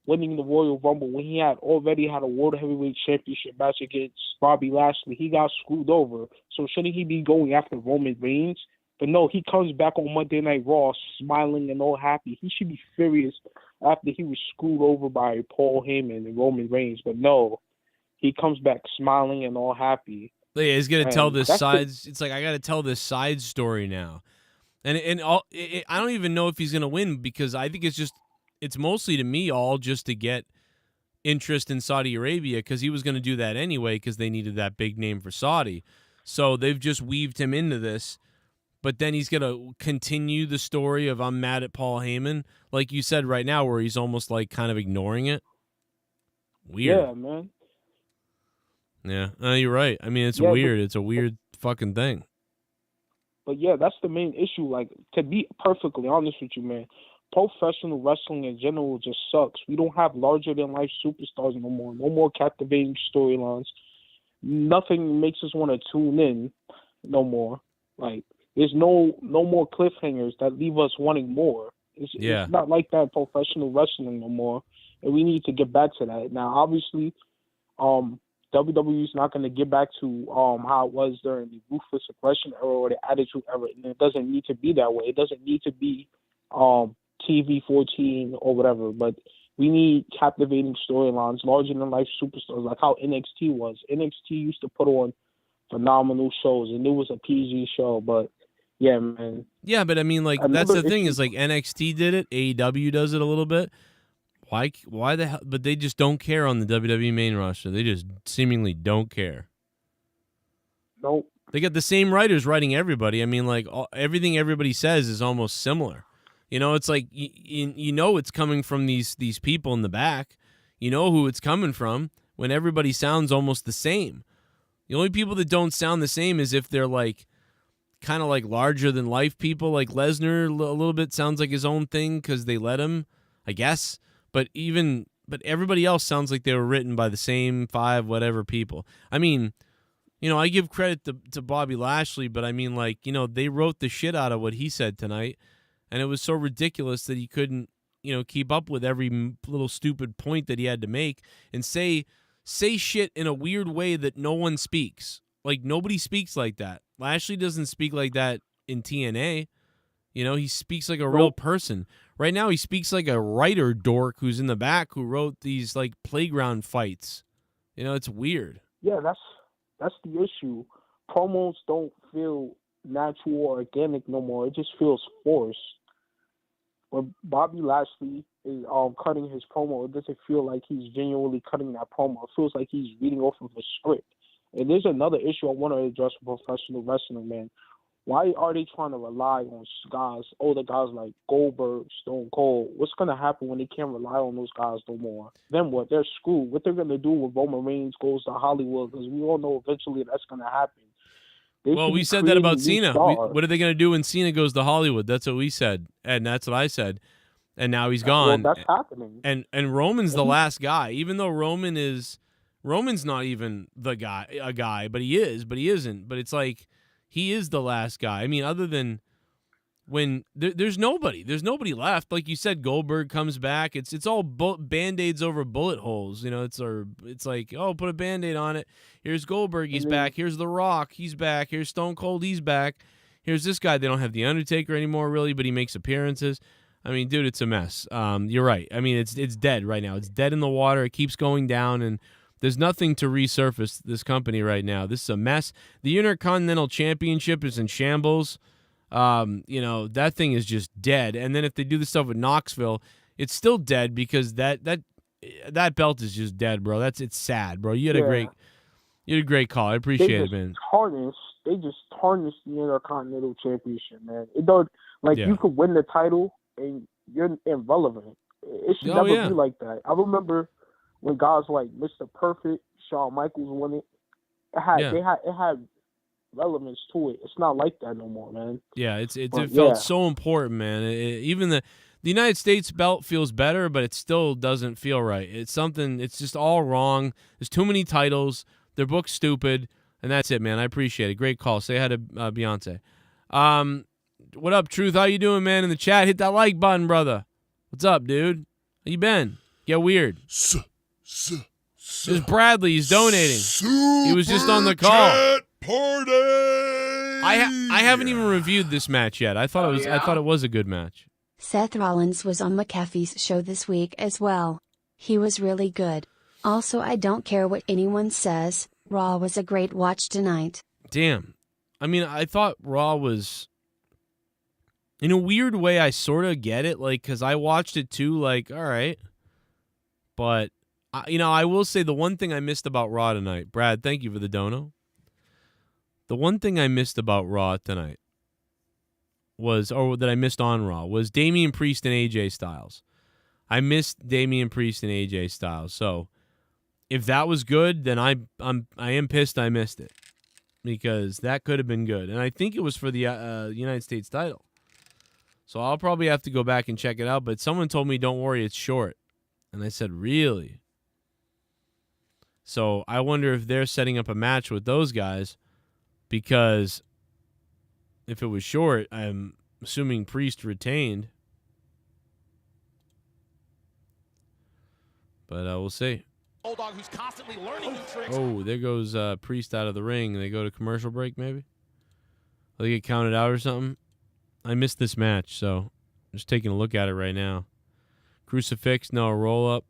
winning the Royal Rumble when he had already had a World Heavyweight Championship match against Bobby Lashley? He got screwed over. So shouldn't he be going after Roman Reigns? But no, he comes back on Monday Night Raw smiling and all happy. He should be furious after he was screwed over by Paul Heyman and Roman Reigns. But no, he comes back smiling and all happy. Yeah, he's going to tell this it's like, I got to tell this side story now. And I don't even know if he's going to win, because I think it's mostly, to me, all just to get interest in Saudi Arabia, because he was going to do that anyway because they needed that big name for Saudi. So they've just weaved him into this. But then he's going to continue the story of I'm mad at Paul Heyman, like you said right now, where he's almost like kind of ignoring it. Weird. Yeah, man. Yeah, you're right. I mean, it's weird. It's a weird fucking thing. But yeah, that's the main issue. Like, to be perfectly honest with you, man, professional wrestling in general just sucks. We don't have larger-than-life superstars no more. No more captivating storylines. Nothing makes us want to tune in no more. Like, there's no more cliffhangers that leave us wanting more. It's not like that in professional wrestling no more, and we need to get back to that. Now, obviously, WWE is not going to get back to how it was during the Ruthless Aggression era or the Attitude era, and it doesn't need to be that way. It doesn't need to be TV 14 or whatever, but we need captivating storylines, larger-than-life superstars, like how NXT was. NXT used to put on phenomenal shows, and it was a PG show, but yeah, man. Yeah, but I mean, like, that's the thing is, like, NXT did it, AEW does it a little bit. Why the hell? But they just don't care on the WWE main roster. They just seemingly don't care. Nope. They got the same writers writing everybody. I mean, like, everything everybody says is almost similar. You know, it's like, you know it's coming from these people in the back. You know who it's coming from when everybody sounds almost the same. The only people that don't sound the same is if they're, like, kind of like larger-than-life people. Like Lesnar a little bit sounds like his own thing because they let him, I guess. But everybody else sounds like they were written by the same 5 whatever people. I mean, you know, I give credit to Bobby Lashley, but I mean, like, you know, they wrote the shit out of what he said tonight. and it was so ridiculous that he couldn't, keep up with every little stupid point that he had to make and say shit in a weird way that no one speaks. Like, nobody speaks like that. Lashley doesn't speak like that in TNA. He speaks like a real person. Right now, he speaks like a writer dork who's in the back who wrote these, like, playground fights. It's weird. Yeah, that's the issue. Promos don't feel natural or organic no more. It just feels forced. When Bobby Lashley is cutting his promo, it doesn't feel like he's genuinely cutting that promo. It feels like he's reading off of a script. And there's another issue I want to address with professional wrestling, man. Why are they trying to rely on guys, older guys like Goldberg, Stone Cold? What's going to happen when they can't rely on those guys no more? Then what? They're screwed. What they're going to do when Roman Reigns goes to Hollywood? Because we all know eventually that's going to happen. Well, we said that about Cena. What are they going to do when Cena goes to Hollywood? That's what we said, and that's what I said. And now he's gone. Well, that's happening. And Roman's the last guy, even though Roman's not even a guy, but he is, but he isn't. But it's like he is the last guy. I mean, other than when there's nobody left. Like you said, Goldberg comes back. It's all Band-Aids over bullet holes. It's like, oh, put a Band-Aid on it. Here's Goldberg, he's back. Here's The Rock, he's back. Here's Stone Cold, he's back. Here's this guy. They don't have The Undertaker anymore, really, but he makes appearances. I mean, dude, it's a mess. You're right. I mean, it's dead right now. It's dead in the water. It keeps going down, and there's nothing to resurface this company right now. This is a mess. The Intercontinental Championship is in shambles. That thing is just dead. And then if they do the stuff with Knoxville, it's still dead because that belt is just dead, bro. It's sad, bro. You had a great call. I appreciate it, man. They just tarnished the Intercontinental Championship, man. It don't you could win the title and you're irrelevant. It should never be like that. I remember when guys like Mr. Perfect, Shawn Michaels won it. It had relevance to it. It's not like that no more, man. Yeah, it felt so important, man. Even the United States belt feels better, but it still doesn't feel right. It's just all wrong. There's too many titles. They're booked stupid, and that's it, man. I appreciate it. Great call. Say hi to Beyonce. What up, Truth? How you doing, man? In the chat, hit that like button, brother. What's up, dude? How you been? Get weird. There's Bradley. He's donating. He was just on the call. Party! I haven't even reviewed this match yet. I thought it was a good match. Seth Rollins was on McAfee's show this week as well. He was really good. Also, I don't care what anyone says, Raw was a great watch tonight. Damn. I mean, I thought Raw was, in a weird way, I sort of get it, like, because I watched it too, like, all right. But, I will say the one thing I missed about Raw tonight, Brad, thank you for the dono. The one thing I missed about Raw tonight that I missed on Raw was Damian Priest and AJ Styles. I missed Damian Priest and AJ Styles. So if that was good, then I am pissed I missed it, because that could have been good. And I think it was for the United States title. So I'll probably have to go back and check it out. But someone told me, don't worry, it's short. And I said, really? So I wonder if they're setting up a match with those guys, because if it was short, I'm assuming Priest retained. But we'll see. Bulldog who's constantly learning new tricks. Oh, there goes Priest out of the ring. They go to commercial break, maybe? They get counted out or something? I missed this match, so I'm just taking a look at it right now. Crucifix, no, roll-up.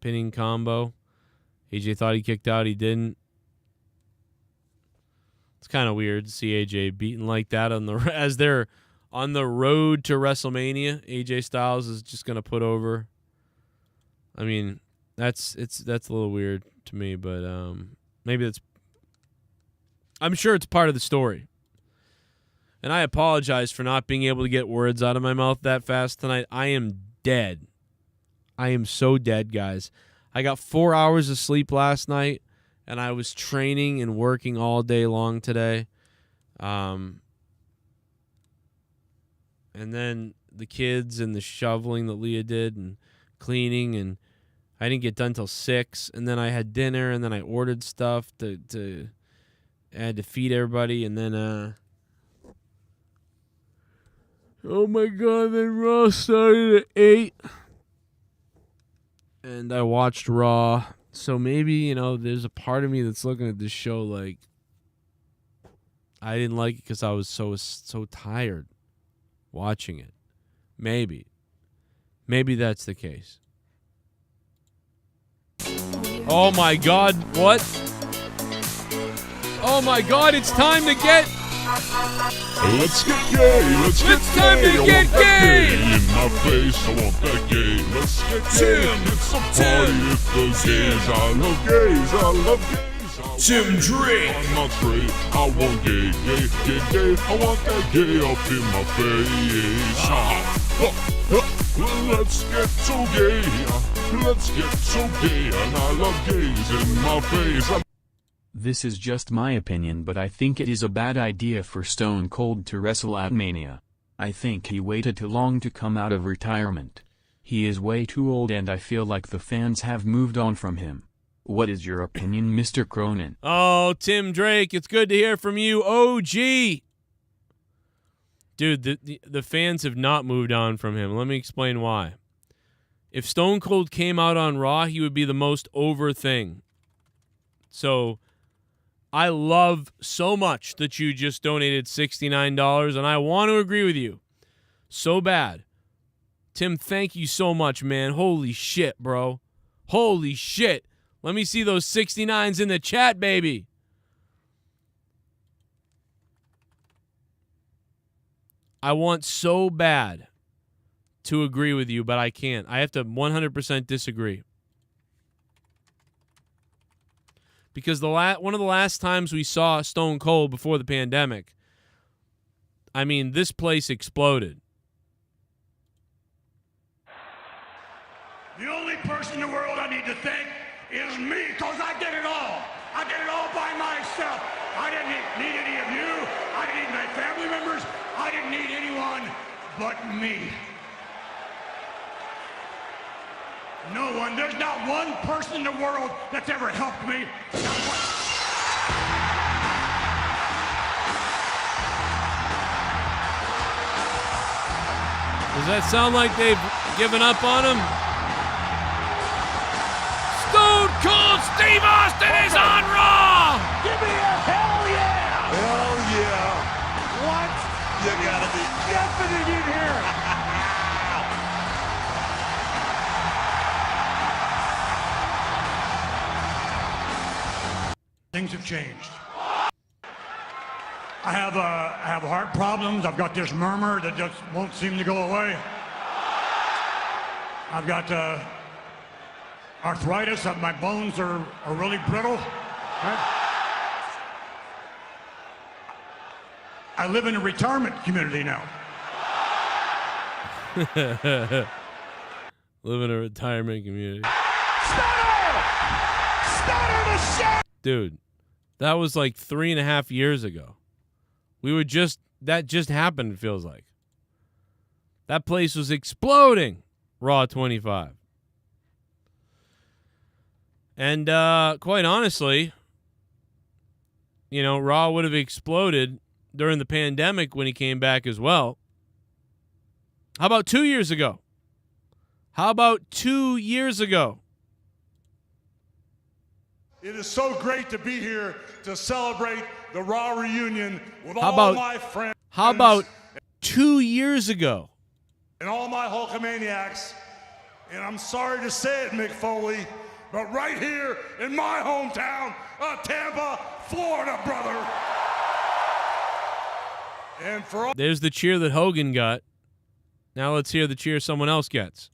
Pinning combo. AJ thought he kicked out. He didn't. It's kind of weird to see AJ beaten like that as they're on the road to WrestleMania. AJ Styles is just gonna put over. I mean, that's a little weird to me, but maybe that's. I'm sure it's part of the story. And I apologize for not being able to get words out of my mouth that fast tonight. I am dead. I am so dead, guys. I got 4 hours of sleep last night, and I was training and working all day long today. And then the kids and the shoveling that Leah did and cleaning, and I didn't get done till 6. And then I had dinner, and then I ordered stuff to I had to feed everybody, and then Oh my God, then Raw started at 8. And I watched Raw. So maybe, you know, there's a part of me that's looking at this show like I didn't like it because I was so tired watching it. Maybe. Maybe that's the case. Oh my God, what? Oh my God, it's time to get... Let's get gay, let's get It's time to get gay! In my face, I want that gay. Let's get gay, it's a party if the gays. I love gays, I love gays. Tim Drake. I'm not straight, I want gay, gay, gay, gay. I want that gay up in my face. Let's get so gay, let's get so gay. And I love gays in my face. This is just my opinion, but I think it is a bad idea for Stone Cold to wrestle at Mania. I think he waited too long to come out of retirement. He is way too old and I feel like the fans have moved on from him. What is your opinion, Mr. Cronin? Oh, Tim Drake, it's good to hear from you, OG. Dude, the fans have not moved on from him. Let me explain why. If Stone Cold came out on Raw, he would be the most over thing. So I love so much that you just donated $69, and I want to agree with you. So bad. Tim, thank you so much, man. Holy shit, bro. Holy shit. Let me see those 69s in the chat, baby. I want so bad to agree with you, but I can't. I have to 100% disagree. Because one of the last times we saw Stone Cold before the pandemic, I mean, this place exploded. The only person in the world I need to thank is me, because I did it all. I did it all by myself. I didn't need any of you. I didn't need my family members. I didn't need anyone but me. No one. There's not one person in the world that's ever helped me. Not one. Does that sound like they've given up on him? Stone Cold Steve Austin is on Raw! Give me a hell yeah! Hell yeah! What? You gotta be definite in here! Things have changed. I have heart problems. I've got this murmur that just won't seem to go away. I've got arthritis. My bones are really brittle. I live in a retirement community now. Live in a retirement community. Stunner the shit! Dude, that was like 3.5 years ago. That just happened, it feels like. That place was exploding. Raw 25. And quite honestly, you know, Raw would have exploded during the pandemic when he came back as well. How about 2 years ago? How about 2 years ago? It is so great to be here to celebrate the Raw reunion with my friends. How about 2 years ago? And all my Hulkamaniacs. And I'm sorry to say it, Mick Foley, but right here in my hometown of Tampa, Florida, brother. And for all There's the cheer that Hogan got. Now let's hear the cheer someone else gets.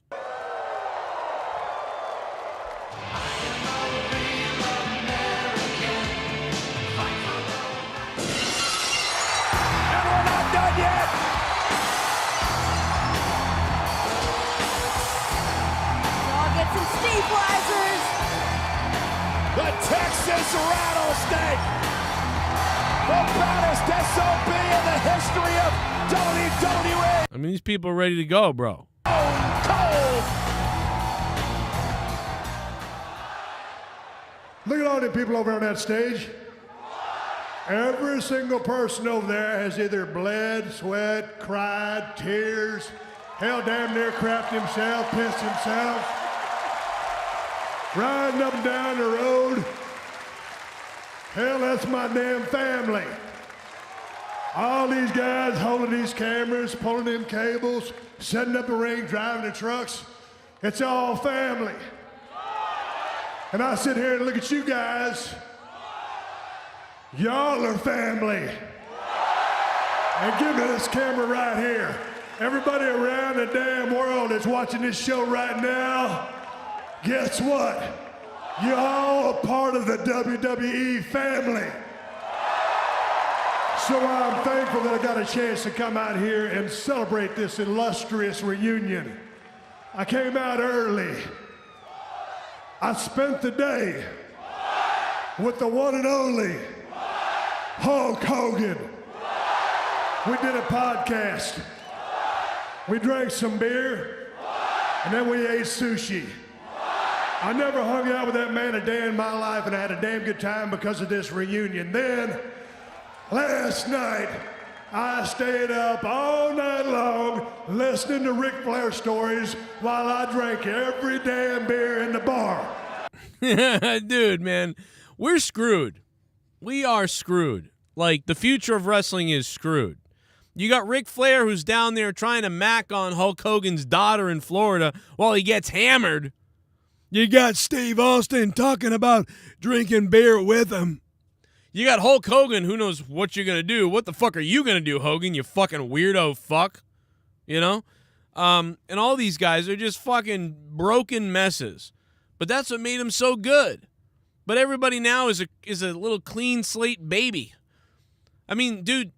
The Texas Rattlesnake, the baddest SOB in the history of WWE. I mean, these people are ready to go, bro. Cold. Look at all the people over on that stage. Every single person over there has either bled, sweat, cried, tears, hell, damn near crapped himself, pissed himself, riding up and down the road. Hell, that's my damn family. All these guys holding these cameras, pulling them cables, setting up the ring, driving the trucks. It's all family. And I sit here and look at you guys. Y'all are family. And give me this camera right here. Everybody around the damn world that's watching this show right now, guess what? You're all a part of the WWE family. So I'm thankful that I got a chance to come out here and celebrate this illustrious reunion. I came out early. I spent the day with the one and only Hulk Hogan. We did a podcast. We drank some beer, and then we ate sushi. I never hung out with that man a day in my life, and I had a damn good time because of this reunion. Then, last night, I stayed up all night long listening to Ric Flair stories while I drank every damn beer in the bar. Dude, man, we're screwed. We are screwed. Like, the future of wrestling is screwed. You got Ric Flair who's down there trying to mac on Hulk Hogan's daughter in Florida while he gets hammered. You got Steve Austin talking about drinking beer with him. You got Hulk Hogan, who knows what you're going to do. What the fuck are you going to do, Hogan, you fucking weirdo fuck? You know? And all these guys are just fucking broken messes. But that's what made them so good. But everybody now is a little clean slate baby. I mean, dude,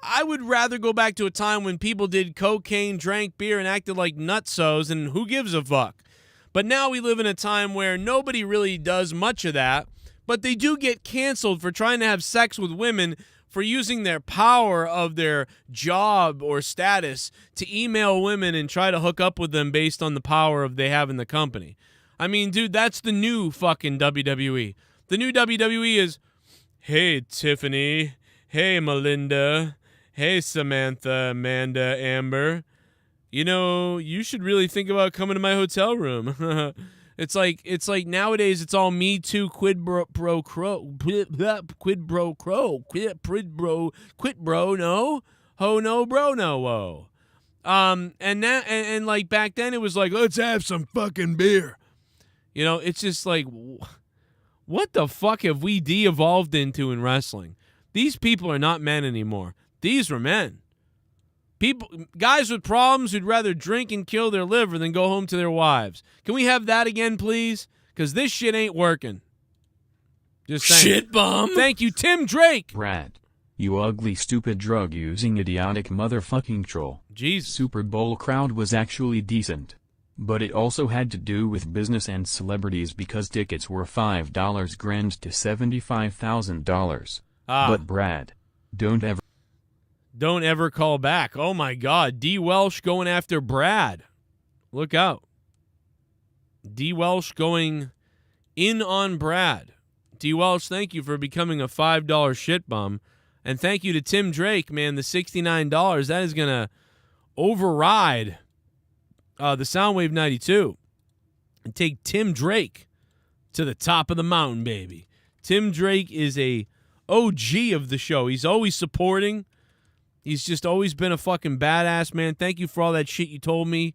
I would rather go back to a time when people did cocaine, drank beer, and acted like nutsos, and who gives a fuck? But now we live in a time where nobody really does much of that, but they do get canceled for trying to have sex with women, for using their power of their job or status to email women and try to hook up with them based on the power they have in the company. I mean, dude, that's the new fucking WWE. The new WWE is, hey, Tiffany. Hey, Melinda. Hey, Samantha, Amanda, Amber. You know, you should really think about coming to my hotel room. It's like nowadays it's all Me Too, quid bro no, ho no bro no whoa. And like back then it was like, let's have some fucking beer. You know, it's just like, what the fuck have we de-evolved into in wrestling? These people are not men anymore. These were men. Guys with problems who'd rather drink and kill their liver than go home to their wives. Can we have that again, please? Because this shit ain't working. Just saying. Shit bum. Thank you, Tim Drake. Brad, you ugly stupid drug-using idiotic motherfucking troll. Jeez. Super Bowl crowd was actually decent. But it also had to do with business and celebrities because tickets were $5 grand to $75,000. But Brad, don't ever call back. Oh my God. DWELSH going after Brad. Look out. DWELSH going in on Brad. DWELSH, thank you for becoming a $5 shit bum. And thank you to Tim Drake, man, the $69. That is going to override the Soundwave 92 and take Tim Drake to the top of the mountain, baby. Tim Drake is a OG of the show. He's always supporting. He's just always been a fucking badass, man. Thank you for all that shit you told me,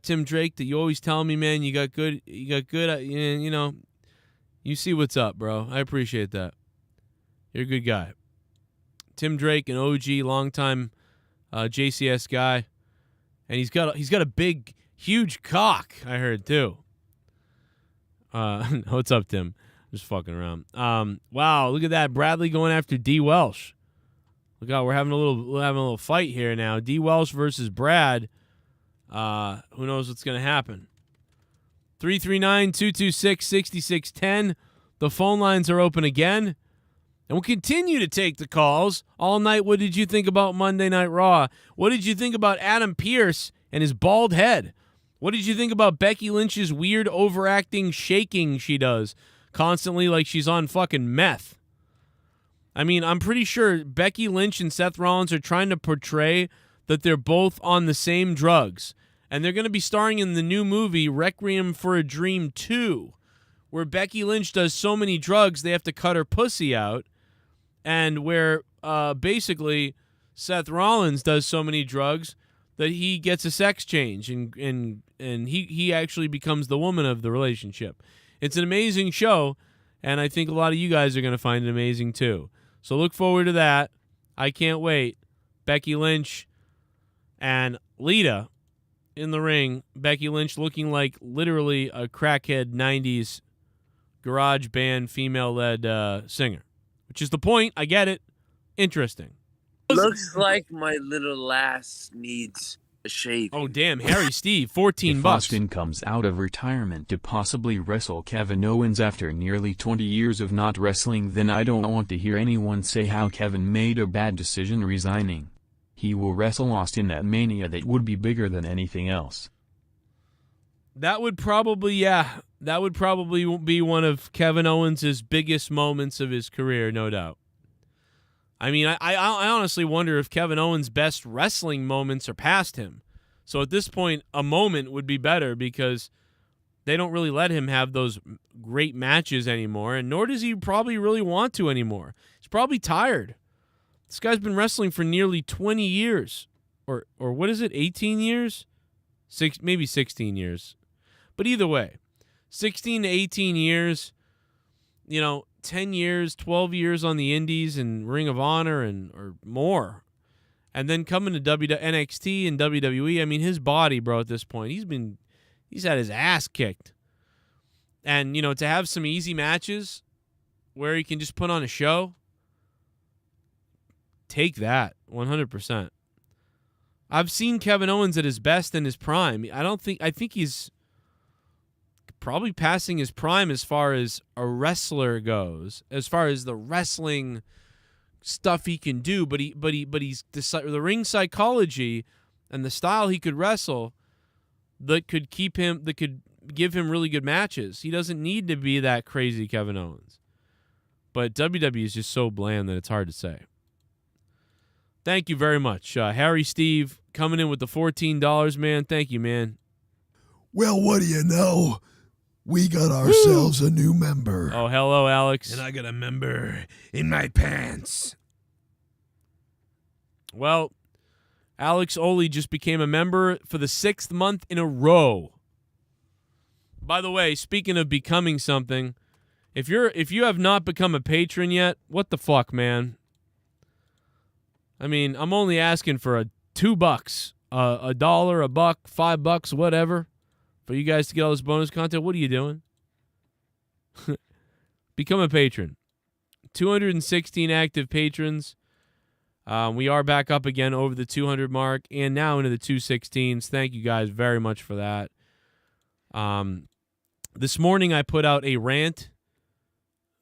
Tim Drake, that you always tell me, man. You got good, you know, you see what's up, bro. I appreciate that. You're a good guy. Tim Drake, an OG, longtime JCS guy. And he's got a big, huge cock, I heard, too. What's up, Tim? Just fucking around. Wow, look at that. Bradley going after DWELSH. Look out, we're having a little fight here now. DWELSH versus Brad. Who knows what's gonna happen? 339-226-6610. The phone lines are open again. And we'll continue to take the calls all night. What did you think about Monday Night Raw? What did you think about Adam Pearce and his bald head? What did you think about Becky Lynch's weird overacting shaking she does constantly like she's on fucking meth? I mean, I'm pretty sure Becky Lynch and Seth Rollins are trying to portray that they're both on the same drugs. And they're going to be starring in the new movie Requiem for a Dream 2, where Becky Lynch does so many drugs they have to cut her pussy out, and where basically Seth Rollins does so many drugs that he gets a sex change, and he actually becomes the woman of the relationship. It's an amazing show, and I think a lot of you guys are going to find it amazing too. So look forward to that. I can't wait. Becky Lynch and Lita in the ring. Becky Lynch looking like literally a crackhead 90s garage band female-led singer, which is the point. I get it. Interesting. Looks like my little lass needs a shave. Oh, damn. Harry Steve, 14 If bucks. Austin comes out of retirement to possibly wrestle Kevin Owens after nearly 20 years of not wrestling, then I don't want to hear anyone say how Kevin made a bad decision resigning. He will wrestle Austin at Mania. That would be bigger than anything else. That would probably, that would probably be one of Kevin Owens' biggest moments of his career, no doubt. I mean, I honestly wonder if Kevin Owens' best wrestling moments are past him. So at this point, a moment would be better because they don't really let him have those great matches anymore, and nor does he probably really want to anymore. He's probably tired. This guy's been wrestling for nearly 20 years. Or what is it, 18 years? Maybe 16 years. But either way, 16 to 18 years, 10 years, 12 years on the Indies and Ring of Honor or more. And then coming to NXT and WWE, I mean, his body, bro, at this point, he's had his ass kicked. And, to have some easy matches where he can just put on a show, take that, 100%. I've seen Kevin Owens at his best in his prime. I think he's probably passing his prime as far as a wrestler goes, as far as the wrestling stuff he can do, but he's the ring psychology and the style he could wrestle that could give him really good matches. He doesn't need to be that crazy Kevin Owens. But WWE is just so bland that it's hard to say. Thank you very much. Harry Steve coming in with the $14, man. Thank you, man. Well, what do you know? We got ourselves a new member. Oh, hello, Alex. And I got a member in my pants. Well, Alex Oli just became a member for the 6th month in a row. By the way, speaking of becoming something, if you have not become a patron yet, what the fuck, man? I mean, I'm only asking for $2, $1, $1, $5, whatever, for you guys to get all this bonus content. What are you doing? Become a patron. 216 active patrons. We are back up again over the 200 mark and now into the 216s. Thank you guys very much for that. This morning I put out a rant.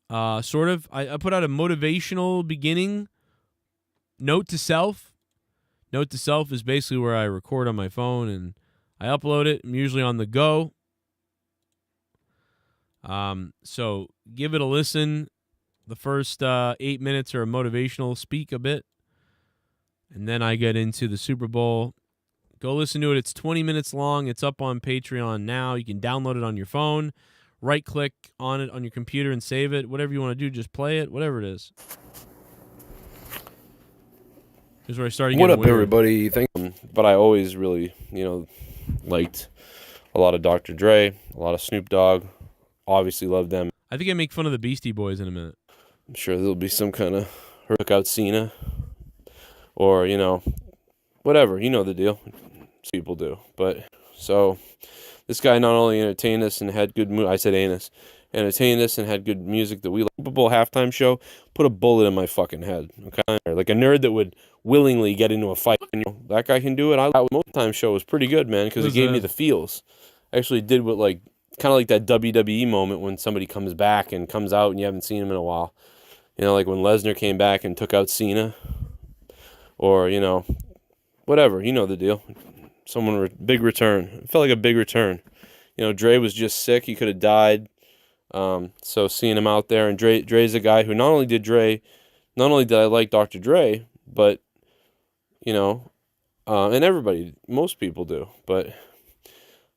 I put out a motivational beginning. Note to self. Note to self is basically where I record on my phone and I upload it. I'm usually on the go. So give it a listen. The first 8 minutes are a motivational speak a bit. And then I get into the Super Bowl. Go listen to it. It's 20 minutes long. It's up on Patreon now. You can download it on your phone. Right-click on it on your computer and save it. Whatever you want to do, just play it. Whatever it is. Here's where I started What getting up, weird. everybody? But I always really, liked a lot of Dr. Dre, a lot of Snoop Dogg. Obviously loved them. I think I make fun of the Beastie Boys in a minute. I'm sure there'll be some kind of hook out Cena. Or, whatever. You know the deal. People do. But, so, this guy not only entertained us and had good I said anus. Entertained us and had good music that we like. Super Bowl halftime show put a bullet in my fucking head. Okay, like a nerd that would willingly get into a fight. And, that guy can do it. That halftime show was pretty good, man, because it gave me the feels. I actually did what kind of like that WWE moment when somebody comes back and comes out and you haven't seen him in a while. Like when Lesnar came back and took out Cena. Or whatever. You know the deal. Big return. It felt like a big return. Dre was just sick. He could have died. So seeing him out there, and Dre's a guy who not only did Dre not only did I like Dr. Dre, but, you know, and everybody, most people do, but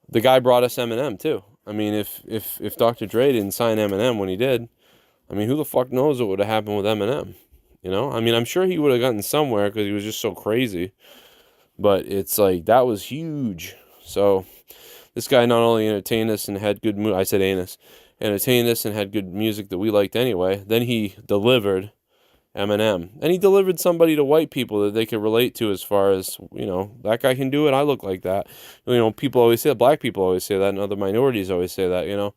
the guy brought us Eminem too. I mean, if Dr. Dre didn't sign Eminem when he did, I mean, who the fuck knows what would have happened with Eminem? You know, I mean, I'm sure he would have gotten somewhere because he was just so crazy. But it's like, that was huge. So this guy not only entertained us and had good I said anus. Entertained us and had good music that we liked anyway. Then he delivered Eminem. And he delivered somebody to white people that they could relate to as far as, you know, that guy can do it, I look like that. You know, people always say that. Black people always say that, and other minorities always say that, you know.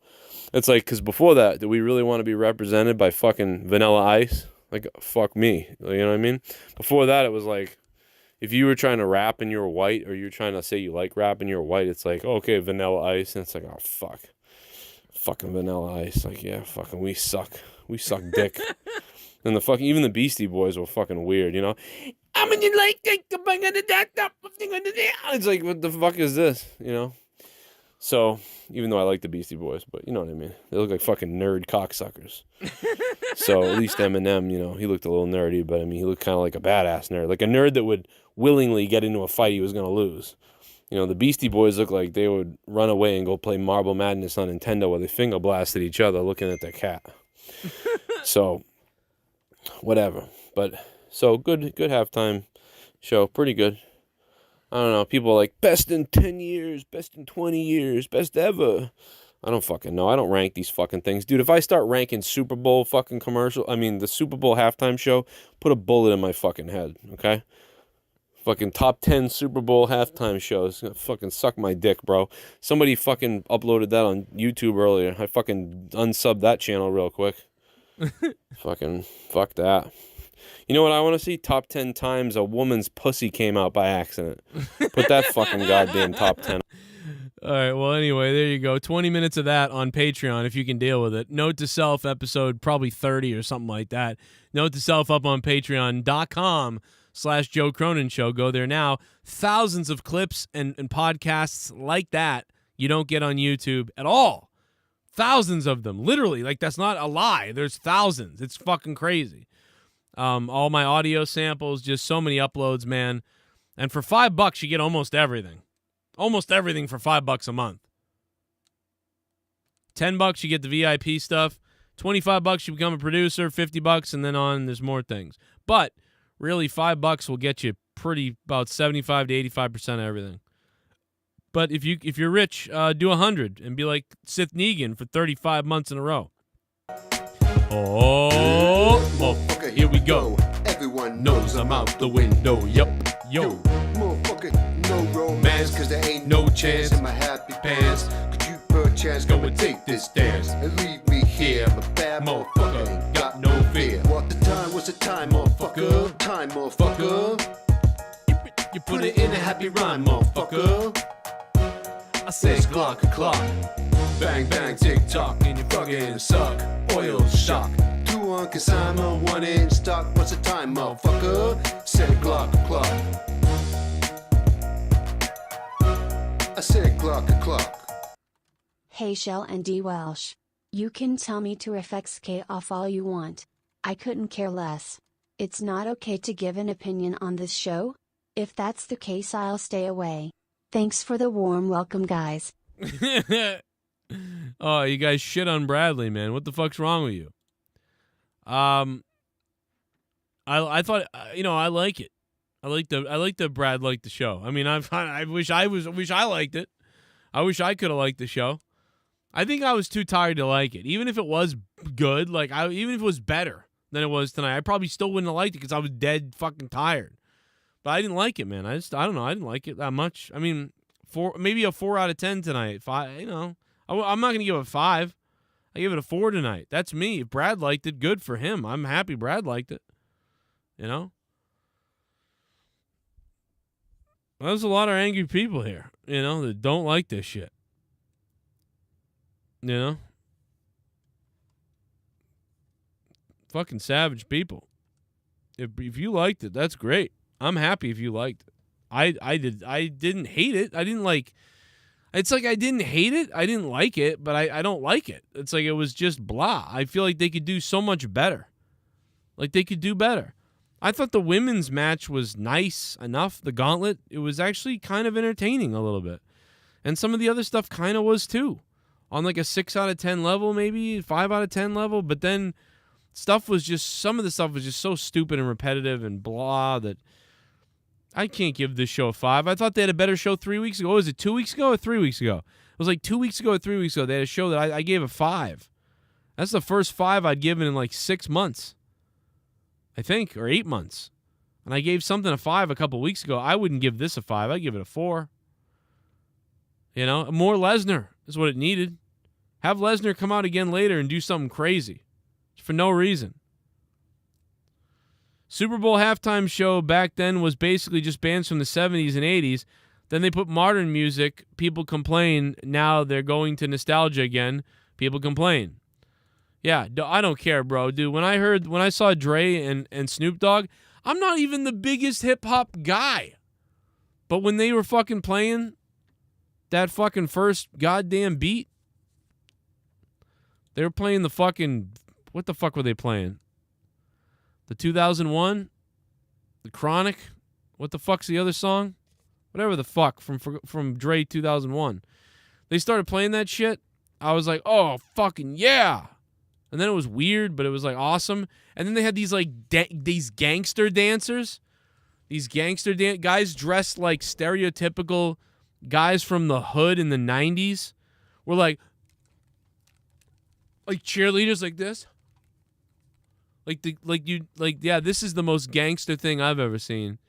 It's like, because before that, did we really want to be represented by fucking Vanilla Ice? Like, fuck me. You know what I mean? Before that, it was like, if you were trying to rap and you were white, or you're trying to say you like rap and you're white, it's like, oh, okay, Vanilla Ice. And it's like, oh, fuck. Fucking Vanilla Ice. Like, yeah, fucking, we suck. We suck dick. And the fucking, even the Beastie Boys were fucking weird, you know? I'm gonna like, it's like, what the fuck is this, you know? So, even though I like the Beastie Boys, but you know what I mean. They look like fucking nerd cocksuckers. So, at least Eminem, you know, he looked a little nerdy, but I mean, he looked kind of like a badass nerd. Like a nerd that would willingly get into a fight he was going to lose. You know, the Beastie Boys look like they would run away and go play Marble Madness on Nintendo while they finger blasted each other looking at their cat. So, whatever. But, so, good halftime show. Pretty good. I don't know. People are like, best in 10 years, best in 20 years, best ever. I don't fucking know. I don't rank these fucking things. Dude, if I start ranking Super Bowl fucking the Super Bowl halftime show, put a bullet in my fucking head, okay? Fucking top 10 Super Bowl halftime shows. Fucking suck my dick, bro. Somebody fucking uploaded that on YouTube earlier. I fucking unsubbed that channel real quick. Fucking fuck that. You know what I want to see? Top 10 times a woman's pussy came out by accident. Put that fucking goddamn top 10. All right, well, anyway, there you go. 20 minutes of that on Patreon if you can deal with it. Note to self, episode probably 30 or something like that. Note to self up on patreon.com/Joe Cronin Show. Go there now. Thousands of clips and podcasts like that you don't get on YouTube at all. Thousands of them. Literally, like that's not a lie. There's thousands. It's fucking crazy. All my audio samples, just so many uploads, man. And for $5, you get almost everything. Almost everything for $5 a month. $10, you get the VIP stuff. $25, you become a producer. $50, and then on, there's more things. But really, $5 will get you about 75 to 85% of everything. But if you're rich, do 100 and be like Sith NEGAN for 35 months in a row. Oh, motherfucker, here we go. Everyone knows I'm out the window. Yup, yo. Motherfucker, no romance, cause there ain't no chance in my happy pants. Could you perchance go and take this dance and leave me here? I'm a bad motherfucker, ain't got no fear. What the time? What's the time, motherfucker? Time, motherfucker. You put it in a happy rhyme, motherfucker. I said clock, bang, bang, tick tock, and you fucking suck. Oil shock. 2 on consignment, 1 in stock. What's the time, motherfucker? Said clock. I said clock. Hey Shell and DWELSH. You can tell me to FXK off all you want. I couldn't care less. It's not okay to give an opinion on this show? If that's the case, I'll stay away. Thanks for the warm welcome, guys. Oh, you guys shit on Bradley, man. What the fuck's wrong with you? I thought, I like it. I like that Brad liked the show. I mean, I wish I liked it. I wish I could have liked the show. I think I was too tired to like it. Even if it was good, even if it was better than it was tonight, I probably still wouldn't have liked it because I was dead fucking tired. But I didn't like it, man. I don't know. I didn't like it that much. I mean, maybe a 4 out of 10 tonight. 5, I'm not going to give it a 5. I give it a 4 tonight. That's me. If Brad liked it, good for him. I'm happy Brad liked it. There's a lot of angry people here, that don't like this shit. Fucking savage people. If you liked it, that's great. I'm happy if you liked it. I didn't hate it. I didn't like. It's like I didn't hate it. I didn't like it, but I don't like it. It's like it was just blah. I feel like they could do so much better. Like, they could do better. I thought the women's match was nice enough. The gauntlet, it was actually kind of entertaining a little bit. And some of the other stuff kind of was too. On like a 6 out of 10 level, maybe 5 out of 10 level. But then some of the stuff was just so stupid and repetitive and blah that I can't give this show a 5. I thought they had a better show 3 weeks ago. Was it 2 weeks ago or 3 weeks ago? It was like 2 weeks ago or 3 weeks ago. They had a show that I gave a 5. That's the first 5 I'd given in like 6 months, I think, or 8 months. And I gave something a 5 a couple weeks ago. I wouldn't give this a 5. I'd give it a 4. You know, more Lesnar is what it needed. Have Lesnar come out again later and do something crazy for no reason. Super Bowl halftime show back then was basically just bands from the 70s and 80s. Then they put modern music. People complain. Now they're going to nostalgia again. People complain. Yeah, I don't care, bro. Dude, when I saw Dre and Snoop Dogg, I'm not even the biggest hip-hop guy. But when they were fucking playing that fucking first goddamn beat, they were playing the fucking, what the fuck were they playing? The 2001? The Chronic? What the fuck's the other song? Whatever the fuck from Dre 2001. They started playing that shit. I was like, oh, fucking yeah. And then it was weird, but it was like awesome. And then they had these like these gangster dancers. These gangster guys dressed like stereotypical guys from the hood in the 90s. Were like cheerleaders like this. Yeah, this is the most gangster thing I've ever seen.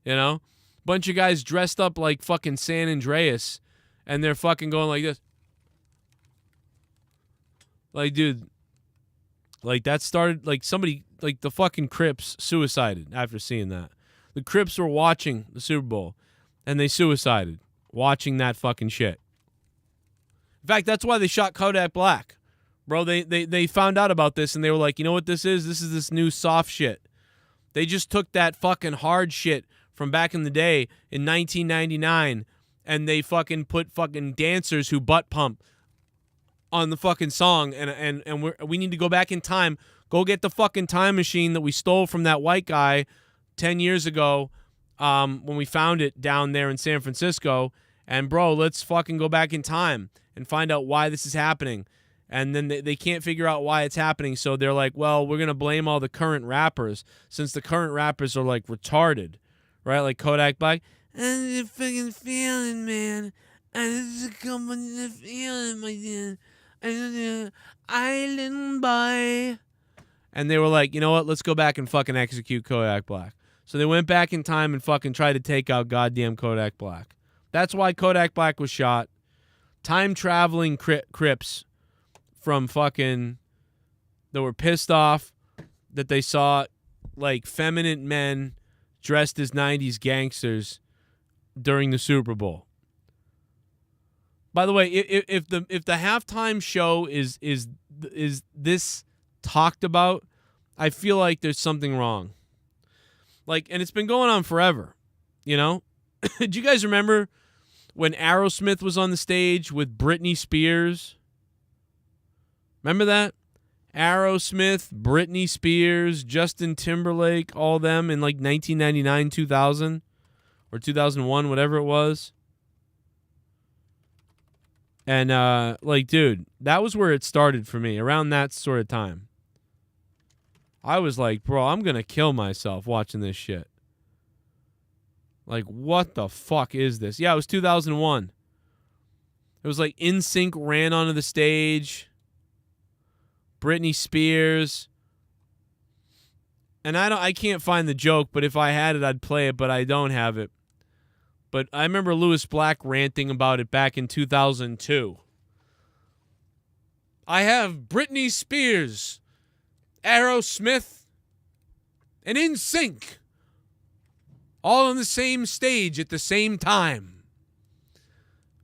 You know? Bunch of guys dressed up like fucking San Andreas, and they're fucking going like this. Like, dude, like that started, like somebody, like the fucking Crips suicided after seeing that. The Crips were watching the Super Bowl, and they suicided watching that fucking shit. In fact, that's why they shot Kodak Black. Bro, they found out about this, and they were like, you know what this is? This is this new soft shit. They just took that fucking hard shit from back in the day in 1999, and they fucking put fucking dancers who butt pump on the fucking song, and we need to go back in time. Go get the fucking time machine that we stole from that white guy 10 years ago when we found it down there in San Francisco. And, bro, let's fucking go back in time and find out why this is happening. And then they can't figure out why it's happening, so they're like, well, we're going to blame all the current rappers, since the current rappers are, like, retarded, right? Like Kodak Black. I'm just fucking feeling, man. I'm just coming to feeling, my dude. Island boy. And they were like, you know what? Let's go back and fucking execute Kodak Black. So they went back in time and fucking tried to take out goddamn Kodak Black. That's why Kodak Black was shot. Time-traveling Crips from fucking, that were pissed off that they saw like feminine men dressed as 90s gangsters during the Super Bowl. By the way, if the halftime show is this talked about, I feel like there's something wrong. Like, and it's been going on forever, you know? Do you guys remember when Aerosmith was on the stage with Britney Spears? Remember that? Aerosmith, Britney Spears, Justin Timberlake, all them in like 1999, 2000, or 2001, whatever it was. And, like, dude, that was where it started for me, around that sort of time. I was like, bro, I'm going to kill myself watching this shit. Like, what the fuck is this? Yeah, it was 2001. It was like NSYNC ran onto the stage. Britney Spears. And I can't find the joke, but if I had it, I'd play it, but I don't have it. But I remember Lewis Black ranting about it back in 2002. I have Britney Spears, Aerosmith, and NSYNC all on the same stage at the same time.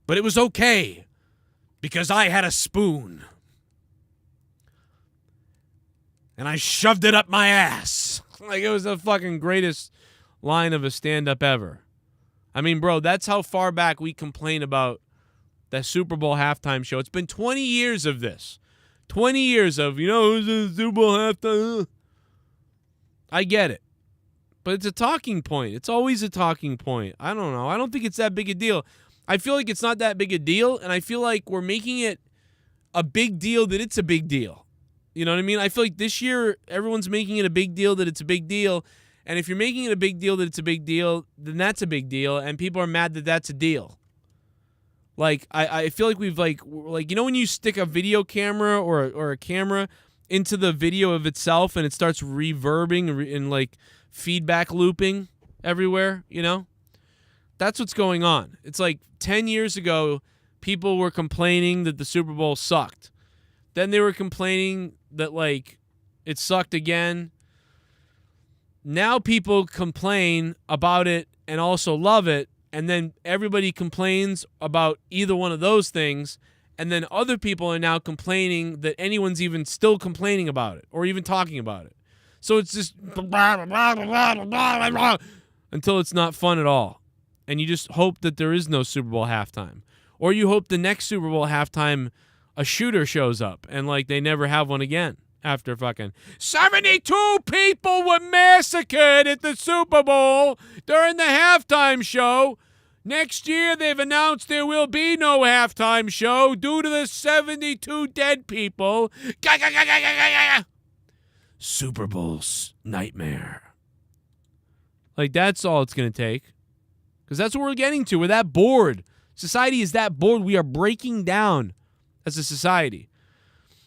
But it was okay because I had a spoon. And I shoved it up my ass. Like, it was the fucking greatest line of a stand-up ever. I mean, bro, that's how far back we complain about that Super Bowl halftime show. It's been 20 years of this. 20 years of, you know, who's the Super Bowl halftime? I get it. But it's a talking point. It's always a talking point. I don't know. I don't think it's that big a deal. I feel like it's not that big a deal, and I feel like we're making it a big deal that it's a big deal. You know what I mean? I feel like this year everyone's making it a big deal that it's a big deal, and if you're making it a big deal that it's a big deal, then that's a big deal, and people are mad that that's a deal. Like, I feel like we've, like, you know when you stick a video camera or a camera into the video of itself and it starts reverbing and, like, feedback looping everywhere, you know? That's what's going on. It's like 10 years ago, people were complaining that the Super Bowl sucked. Then they were complaining that, like, it sucked again. Now people complain about it and also love it, and then everybody complains about either one of those things, and then other people are now complaining that anyone's even still complaining about it or even talking about it. So it's just until it's not fun at all. And you just hope that there is no Super Bowl halftime. Or you hope the next Super Bowl halftime a shooter shows up and, like, they never have one again after fucking 72 people were massacred at the Super Bowl during the halftime show. Next year, they've announced there will be no halftime show due to the 72 dead people. Super Bowl's nightmare. Like, that's all it's going to take. Because that's what we're getting to. We're that bored. Society is that bored. We are breaking down as a society.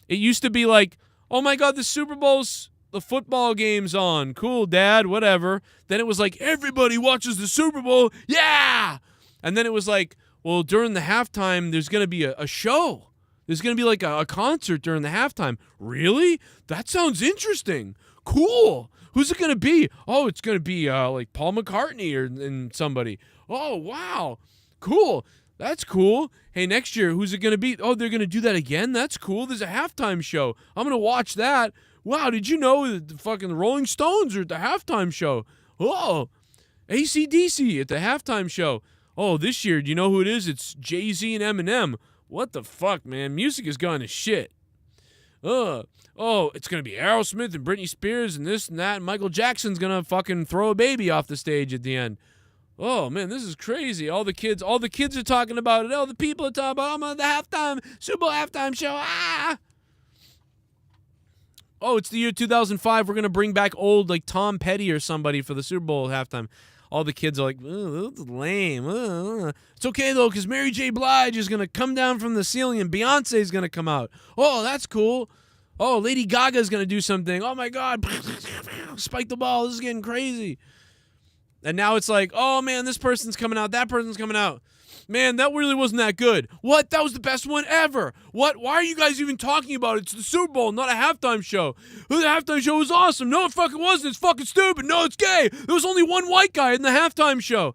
It used to be like, oh my God, the Super Bowl's, the football game's on. Cool, Dad, whatever. Then it was like, everybody watches the Super Bowl. Yeah! And then it was like, well, during the halftime, there's going to be a show. There's going to be like a concert during the halftime. Really? That sounds interesting. Cool. Who's it going to be? Oh, it's going to be like Paul McCartney and somebody. Oh, wow. Cool. That's cool. Hey, next year, who's it going to be? Oh, they're going to do that again? That's cool. There's a halftime show. I'm going to watch that. Wow, did you know that the fucking Rolling Stones are at the halftime show? Oh, AC/DC at the halftime show. Oh, this year, do you know who it is? It's Jay-Z and Eminem. What the fuck, man? Music has gone to shit. Oh, it's going to be Aerosmith and Britney Spears and this and that. And Michael Jackson's going to fucking throw a baby off the stage at the end. Oh, man, this is crazy. All the kids are talking about it. Oh, the people are talking about it. I'm on the halftime, Super Bowl halftime show. Ah! Oh, it's the year 2005. We're going to bring back old, like, Tom Petty or somebody for the Super Bowl halftime. All the kids are like, oh, that's lame. It's okay, though, because Mary J. Blige is going to come down from the ceiling and Beyonce's going to come out. Oh, that's cool. Oh, Lady Gaga's going to do something. Oh, my God. Spike the ball. This is getting crazy. And now it's like, oh, man, this person's coming out. That person's coming out. Man, that really wasn't that good. What? That was the best one ever. What? Why are you guys even talking about it? It's the Super Bowl, not a halftime show. The halftime show was awesome. No, it fucking wasn't. It's fucking stupid. No, it's gay. There was only one white guy in the halftime show.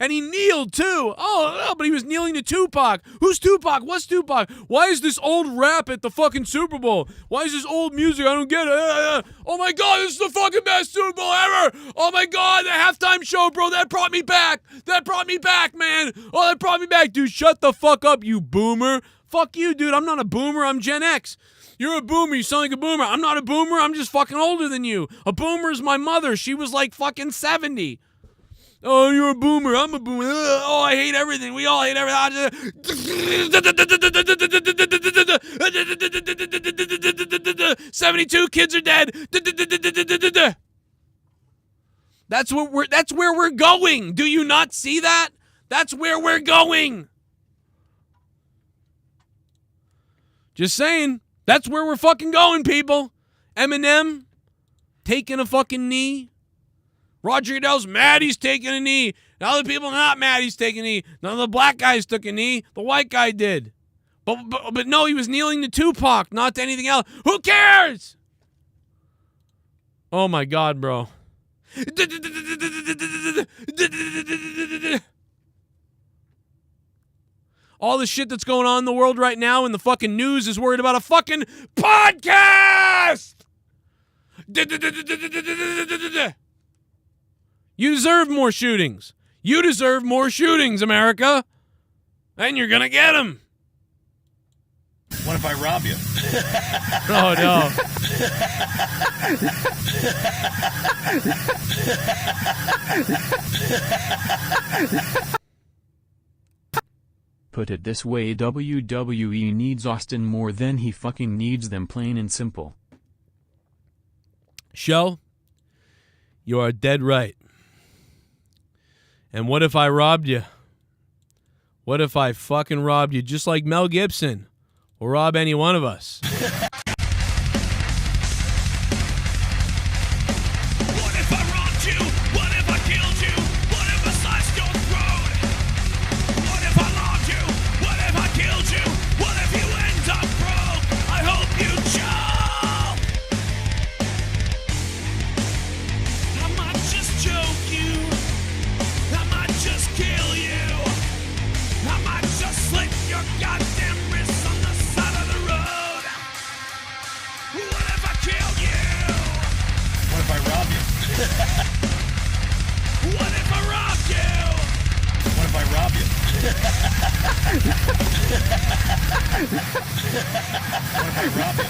And he kneeled, too. Oh, but he was kneeling to Tupac. Who's Tupac? What's Tupac? Why is this old rap at the fucking Super Bowl? Why is this old music? I don't get it. Oh, my God, this is the fucking best Super Bowl ever. Oh, my God, the halftime show, bro. That brought me back. That brought me back, man. Oh, that brought me back, dude. Shut the fuck up, you boomer. Fuck you, dude. I'm not a boomer. I'm Gen X. You're a boomer. You sound like a boomer. I'm not a boomer. I'm just fucking older than you. A boomer is my mother. She was like fucking 70. Oh, you're a boomer. I'm a boomer. Oh, I hate everything. We all hate everything. 72 kids are dead. That's where we're going. Do you not see that? That's where we're going. Just saying. That's where we're fucking going, people. Eminem taking a fucking knee. Roger Goodell's mad he's taking a knee. And other people are not mad he's taking a knee. None of the black guys took a knee. The white guy did. But no, he was kneeling to Tupac, not to anything else. Who cares? Oh my God, bro. All the shit that's going on in the world right now and the fucking news is worried about a fucking podcast! You deserve more shootings. You deserve more shootings, America. And you're gonna get them. What if I rob you? Oh, no. Put it this way, WWE needs Austin more than he fucking needs them, plain and simple. Show, you are dead right. And what if I robbed you? What if I fucking robbed you just like Mel Gibson will rob any one of us? What if I robbed you? What if I killed you? What if I sliced your throat? What if I robbed you? What if I killed you? What if you end up broke? I hope you choke. I might just choke you. I might just kill you. I might just slit your goddamn wrists on the side of the road. What if I killed you? What if I rob you? What if I robbed you? What if I rob you? What if I rob you?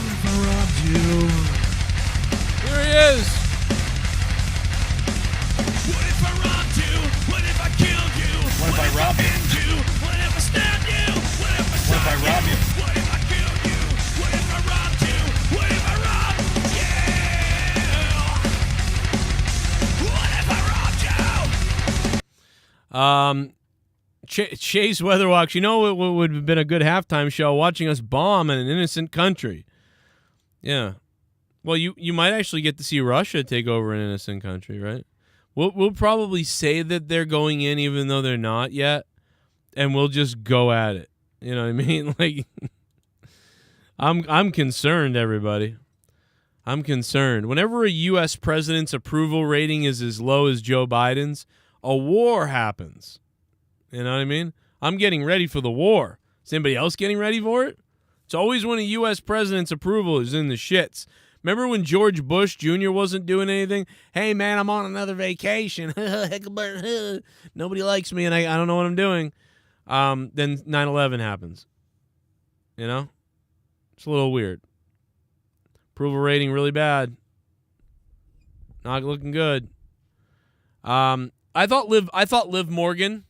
If I robbed you. Here he is. What if I robbed you? What if I killed you? What if I robbed you? Pinned you? What if I stabbed you? What if I shot What if I robbed you? What if I killed you? What if I robbed you? What if I robbed you? What if I robbed you? Chase Weatherwalks, you know it would have been a good halftime show watching us bomb in an innocent country. Yeah. Well, you might actually get to see Russia take over an innocent country, right? We'll probably say that they're going in even though they're not yet, and we'll just go at it. You know what I mean? Like, I'm concerned, everybody. I'm concerned. Whenever a U.S. president's approval rating is as low as Joe Biden's, a war happens. You know what I mean? I'm getting ready for the war. Is anybody else getting ready for it? It's always when a U.S. president's approval is in the shits. Remember when George Bush Jr. wasn't doing anything? Hey, man, I'm on another vacation. Nobody likes me, and I don't know what I'm doing. Then 9/11 happens. You know? It's a little weird. Approval rating really bad. Not looking good. I thought Liv Morgan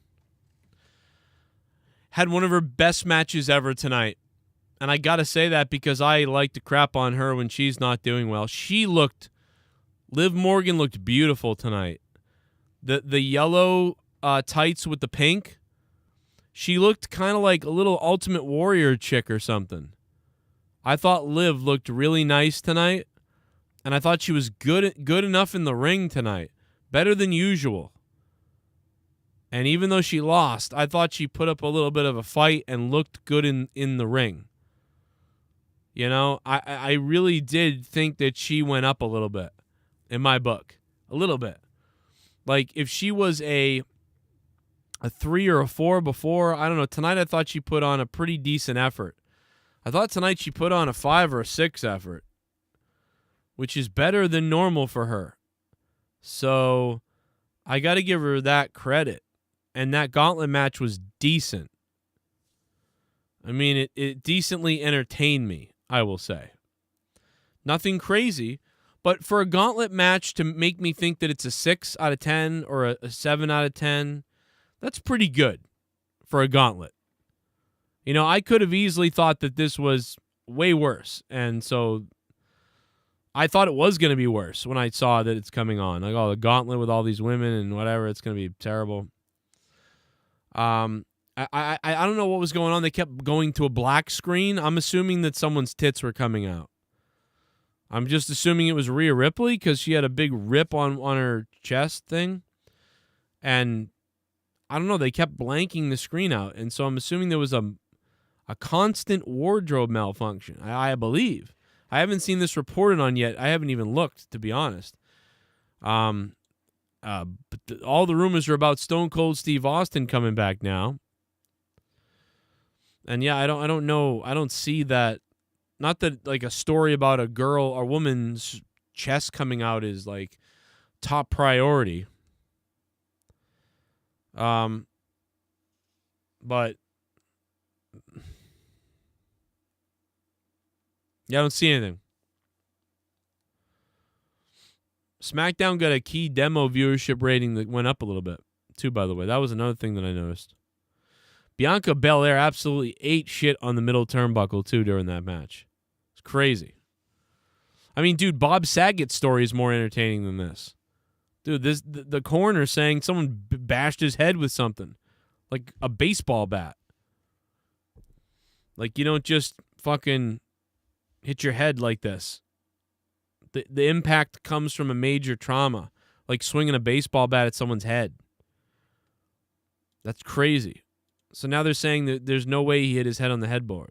had one of her best matches ever tonight. And I got to say that because I like to crap on her when she's not doing well. Liv Morgan looked beautiful tonight. The yellow tights with the pink, she looked kind of like a little Ultimate Warrior chick or something. I thought Liv looked really nice tonight, and I thought she was good enough in the ring tonight, better than usual. And even though she lost, I thought she put up a little bit of a fight and looked good in the ring. You know, I really did think that she went up a little bit in my book. A little bit. Like, if she was a 3 or a 4 before, I don't know, tonight I thought she put on a pretty decent effort. I thought tonight she put on a 5 or a 6 effort, which is better than normal for her. So I got to give her that credit. And that gauntlet match was decent. I mean, it decently entertained me, I will say. Nothing crazy, but for a gauntlet match to make me think that it's a 6 out of 10 or a 7 out of 10, that's pretty good for a gauntlet. You know, I could have easily thought that this was way worse, and so I thought it was going to be worse when I saw that it's coming on. Like, oh, the gauntlet with all these women and whatever, it's going to be terrible. I don't know what was going on. They kept going to a black screen. I'm assuming that someone's tits were coming out. I'm just assuming it was Rhea Ripley because she had a big rip on her chest thing. And I don't know. They kept blanking the screen out. And so I'm assuming there was a constant wardrobe malfunction, I believe. I haven't seen this reported on yet. I haven't even looked, to be honest. But all the rumors are about Stone Cold Steve Austin coming back now. And yeah, I don't know. I don't see that. Not that like a story about a girl or woman's chest coming out is like top priority. But yeah, I don't see anything. SmackDown got a key demo viewership rating that went up a little bit, too, by the way. That was another thing that I noticed. Bianca Belair absolutely ate shit on the middle turnbuckle, too, during that match. It's crazy. I mean, dude, Bob Saget's story is more entertaining than this. Dude, the coroner saying someone bashed his head with something, like a baseball bat. Like, you don't just fucking hit your head like this. The impact comes from a major trauma, like swinging a baseball bat at someone's head. That's crazy. So now they're saying that there's no way he hit his head on the headboard.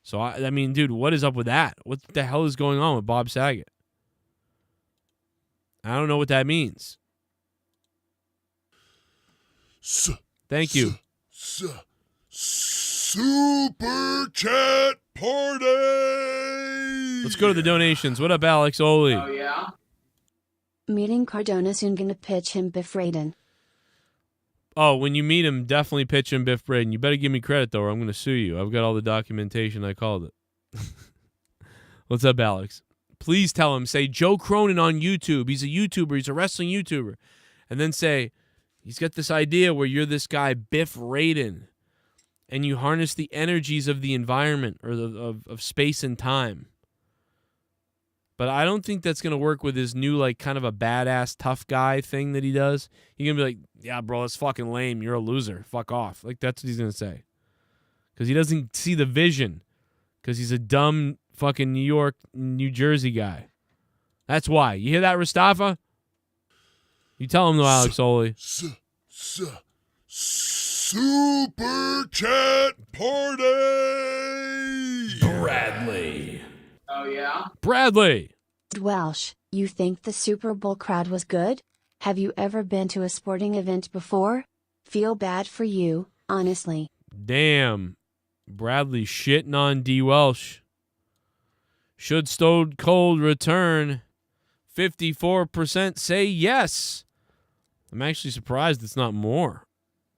So, I mean, dude, what is up with that? What the hell is going on with Bob Saget? I don't know what that means. Thank you. Super chat party. Let's go to the donations. What up, Alex Oli? Oh, yeah? Meeting Cardona soon, gonna pitch him Biff Raiden. Oh, when you meet him, definitely pitch him Biff Braden. You better give me credit, though, or I'm going to sue you. I've got all the documentation. I called it. What's up, Alex? Please tell him, say, Joe Cronin on YouTube. He's a YouTuber. He's a wrestling YouTuber. And then say, he's got this idea where you're this guy, Biff Raiden, and you harness the energies of the environment or of space and time. But I don't think that's going to work with his new, like, kind of a badass tough guy thing that he does. He's going to be like, yeah, bro, that's fucking lame. You're a loser. Fuck off. Like, that's what he's going to say. Because he doesn't see the vision. Because he's a dumb fucking New York, New Jersey guy. That's why. You hear that, Mustafa? You tell him, though, Alex Oli. Super chat party. Bradley. Oh, yeah? Bradley. DWELSH, you think the Super Bowl crowd was good? Have you ever been to a sporting event before? Feel bad for you, honestly. Damn. Bradley shitting on DWELSH. Should Stone Cold return? 54% say yes. I'm actually surprised it's not more.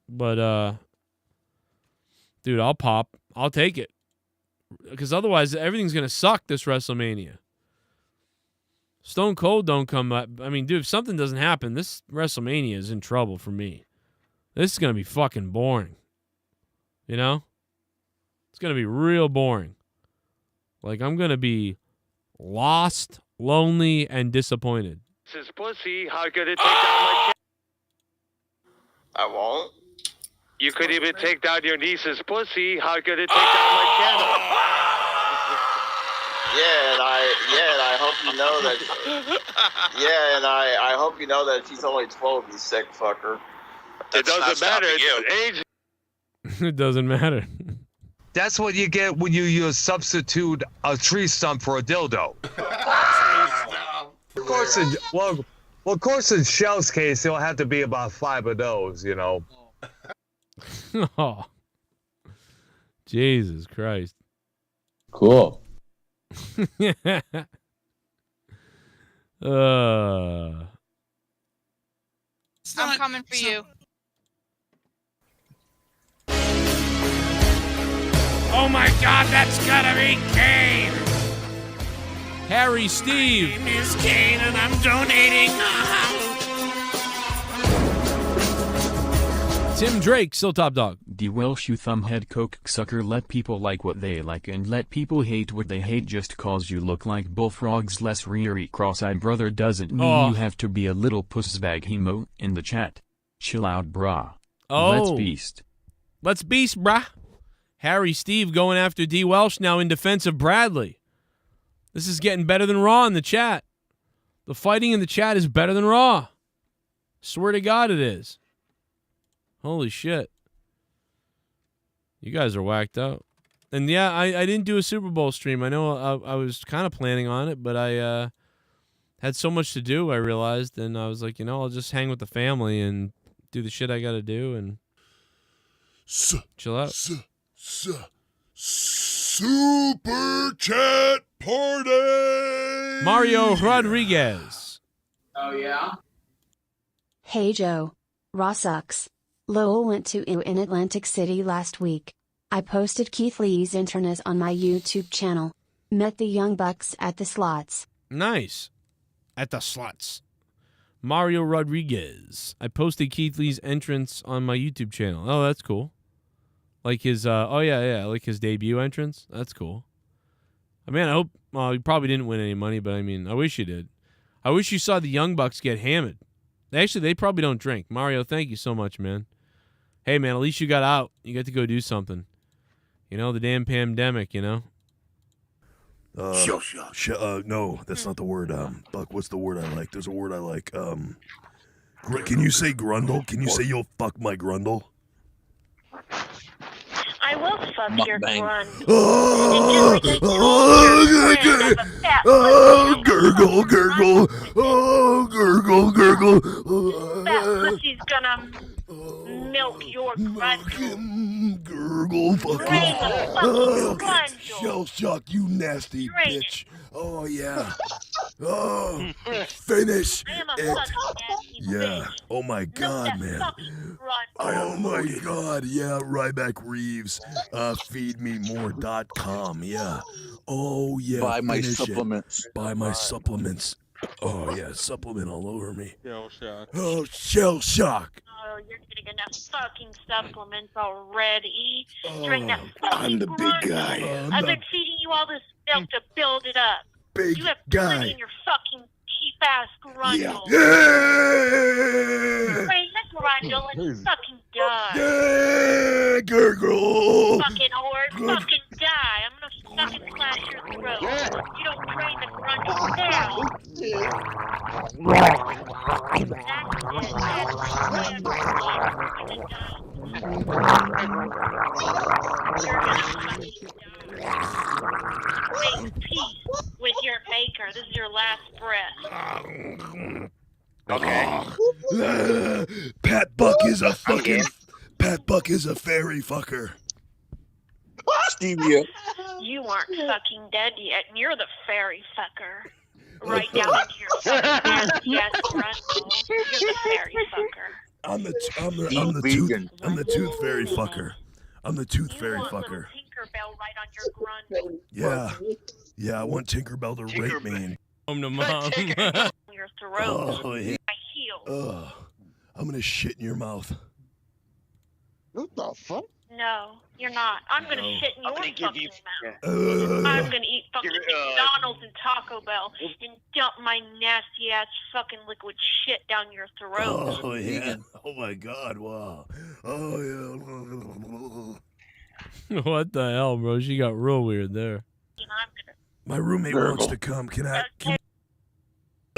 But, dude, I'll pop. I'll take it. Because otherwise, everything's going to suck this WrestleMania. Stone Cold don't come up. I mean, dude, if something doesn't happen, this WrestleMania is in trouble for me. This is going to be fucking boring. You know? It's going to be real boring. Like, I'm going to be lost, lonely, and disappointed. This is pussy. How could it take down my I won't. You could even take down your niece's pussy. How could it take down my channel? And I hope you know that. Yeah, and I hope you know that she's only 12. You sick fucker. It doesn't matter. It's age. It doesn't matter. That's what you get when you substitute a tree stump for a dildo. Of course, of course, in Shell's case, it'll have to be about 5 of those, you know. Oh, Jesus Christ. Cool. I'm coming for you. Oh my God, that's gotta be Kane. Harry Steve. My name is Kane and I'm donating. Tim Drake, still top dog. DWELSH, you thumbhead cocksucker. Let people like what they like and let people hate what they hate. Just cause you look like bullfrogs less reary cross-eyed brother doesn't mean you have to be a little pussbag hemo in the chat. Chill out, brah. Let's beast. Let's beast, brah. Harry Steve going after DWELSH now in defense of Bradley. This is getting better than Raw in the chat. The fighting in the chat is better than Raw. Swear to God it is. Holy shit. You guys are whacked out. And yeah, I didn't do a Super Bowl stream. I know I was kind of planning on it, but I had so much to do, I realized. And I was like, you know, I'll just hang with the family and do the shit I got to do and chill out. Super chat party. Mario Rodriguez. Oh, yeah? Hey Joe. Raw sucks. Lowell went to EW in Atlantic City last week. I posted Keith Lee's internet on my YouTube channel. Met the Young Bucks at the slots. Nice. At the slots. Mario Rodriguez. I posted Keith Lee's entrance on my YouTube channel. Oh, that's cool. Like his, like his debut entrance. That's cool. I mean, I hope, well, he probably didn't win any money, but I mean, I wish you did. I wish you saw the Young Bucks get hammered. Actually, they probably don't drink. Mario, thank you so much, man. Hey, man, at least you got out. You got to go do something. You know, the damn pandemic, you know? No, that's not the word. Buck, what's the word I like? There's a word I like. Can you say grundle? Can you say you'll fuck my grundle? I will fuck your grundle. Gurgle, gurgle. Oh, gurgle, gurgle. That pussy's gonna milk your grundle. Gurgle, fucking. Shell shock, you nasty bitch. Oh, yeah. Oh, finish it. Yeah. Oh, my God, man. Oh, my God. Yeah, Ryback Reeves. Feedmemore.com. Yeah. Oh, yeah. Buy my finish supplements. It. Buy my supplements. Oh, yeah. Supplement all over me. Shell shock. Oh, shell shock. Oh, you're getting enough fucking supplements already. Drink that fucking I'm the big guy. I've been feeding you all this milk to build it up. Big you have guy. plenty in your fucking cheap-ass grundle. Yeah. Raise that grundle and fucking die. Yeah, gurgle. Fucking whore, fucking die. I'm gonna fucking slash your throat. You don't drain the grundle now. Make peace with your maker. This is your last breath. Okay. Pat Buck is a fucking. Pat Buck is a fairy fucker. Stevia. You aren't fucking dead yet, and you're the fairy fucker. Right down into your fucking nasty ass grundle. You're the fairy fucker. I'm the tooth fairy fucker. I'm the tooth fairy fucker. Tinkerbell right on your grundle. Yeah. Yeah, I want Tinkerbell to rape me. Home to mom. Your throat. Oh, yeah. My heel. I'm gonna shit in your mouth. What the fuck? No, you're not. I'm gonna shit in your fucking mouth. Uh, I'm gonna eat fucking McDonald's and Taco Bell and dump my nasty ass fucking liquid shit down your throat. Oh yeah. Oh my God. Wow. Oh yeah. What the hell, bro? She got real weird there. My roommate wants to come. Can I?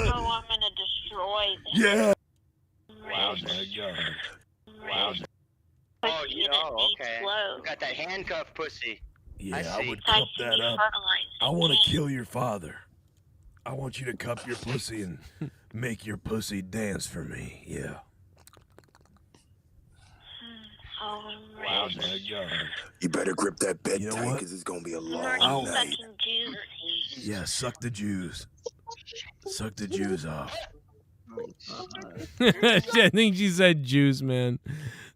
Oh, I'm gonna destroy this. Yeah. Wow, my God. Wow. Oh, okay. You got that handcuff pussy. Yeah, I would cup that up. I want to kill your father. I want you to cup your pussy and make your pussy dance for me. Yeah. Oh, wow, my God. You better grip that bed You know tight, what? because it's going to be a long Are you night. fucking juicy? Yeah, suck the Jews. Suck the Jews off. I think she said juice, man.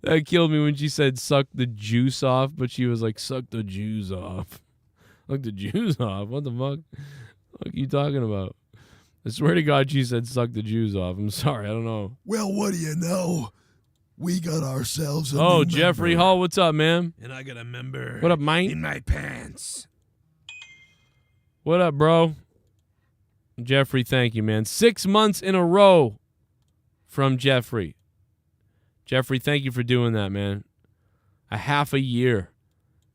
That killed me when she said suck the juice off, but she was like, suck the Jews off. Suck the Jews off? What the fuck? What are you talking about? I swear to God she said suck the Jews off. I'm sorry, I don't know. Well, what do you know? We got ourselves a Oh, new Jeffrey member. Hall, what's up, man? And I got a member What up, mate? in my pants. What up, bro? Jeffrey, thank you, man. 6 months in a row from Jeffrey. Jeffrey, thank you for doing that, man. A half a year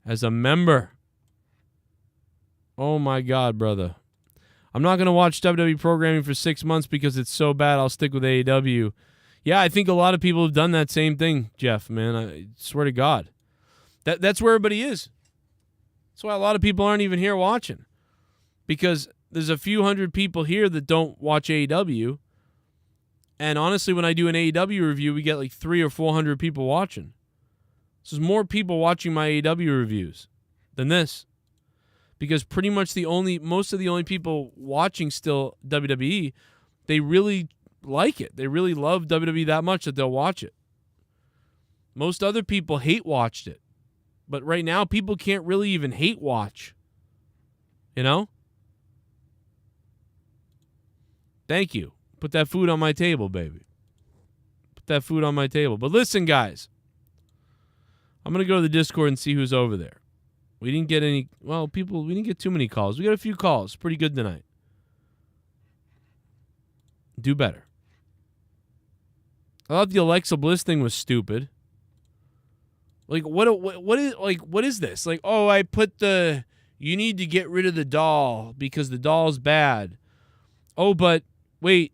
as a member. Oh, my God, brother. I'm not going to watch WWE programming for 6 months because it's so bad. I'll stick with AEW. Yeah, I think a lot of people have done that same thing, Jeff, man. I swear to God. That's where everybody is. That's why a lot of people aren't even here watching. Because there's a few hundred people here that don't watch AEW. And honestly, when I do an AEW review, we get like 300 or 400 people watching. So there's more people watching my AEW reviews than this. because pretty much most of the only people watching still WWE, they really like it. They really love WWE that much that they'll watch it. Most other people hate watched it. But right now, people can't really even hate watch. You know? Thank you. Put that food on my table, baby. Put that food on my table. But listen, guys. I'm going to go to the Discord and see who's over there. We didn't get any, well, we didn't get too many calls. We got a few calls. Pretty good tonight. Do better. I thought the Alexa Bliss thing was stupid. Like, what is this? Like, oh, I put you need to get rid of the doll because the doll's bad. Oh, but wait,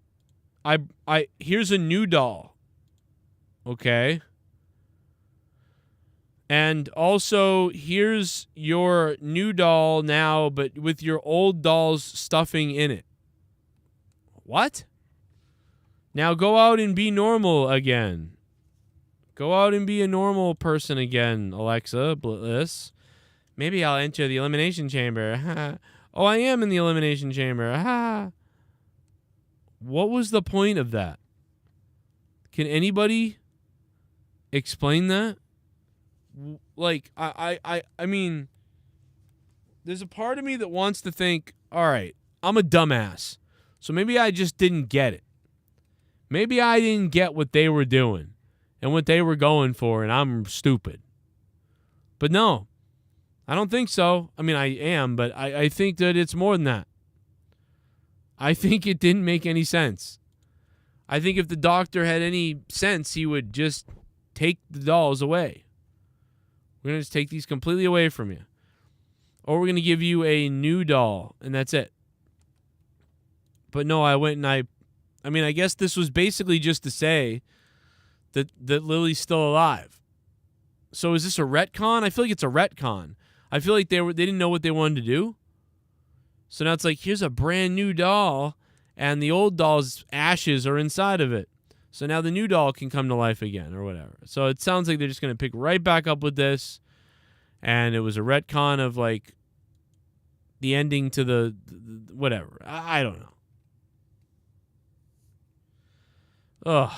here's a new doll. Okay. And also, here's your new doll now, but with your old doll's stuffing in it. What? Now go out and be normal again. Go out and be a normal person again, Alexa Bliss. Maybe I'll enter the Elimination Chamber. Oh, I am in the Elimination Chamber. What was the point of that? Can anybody explain that? Like, I mean, there's a part of me that wants to think, all right, I'm a dumbass, so maybe I just didn't get it. Maybe I didn't get what they were doing and what they were going for, and I'm stupid. But no, I don't think so. I mean, I am, but I think that it's more than that. I think it didn't make any sense. I think if the doctor had any sense, he would just take the dolls away. We're going to just take these completely away from you. Or we're going to give you a new doll, and that's it. But no, I went and I mean, I guess this was basically just to say that Lily's still alive. So is this a retcon? I feel like it's a retcon. I feel like they didn't know what they wanted to do. So now it's like, here's a brand new doll, and the old doll's ashes are inside of it. So now the new doll can come to life again or whatever. So it sounds like they're just going to pick right back up with this. And it was a retcon of like the ending to the whatever. I don't know. Ugh.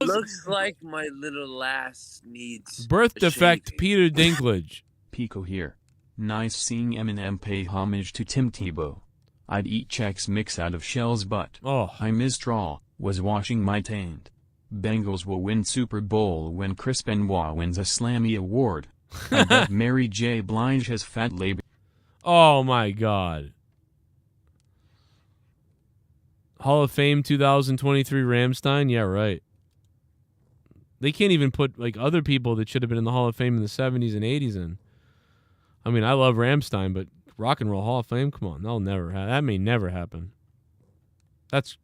Looks like my little lass needs birth a defect shaving. Peter Dinklage. Pico here. Nice seeing Eminem pay homage to Tim Tebow. I'd eat Chex Mix out of Shell's butt. Oh. I missed Raw, was washing my taint. Bengals will win Super Bowl when Chris Benoit wins a Slammy Award. I bet Mary J. Blige has fat labia. Oh my God. Hall of Fame 2023 Ramstein? Yeah, right. They can't even put like other people that should have been in the Hall of Fame in the 70s and 80s in. I mean, I love Ramstein, but Rock and Roll Hall of Fame? Come on, that'll never happen. That may never happen. That's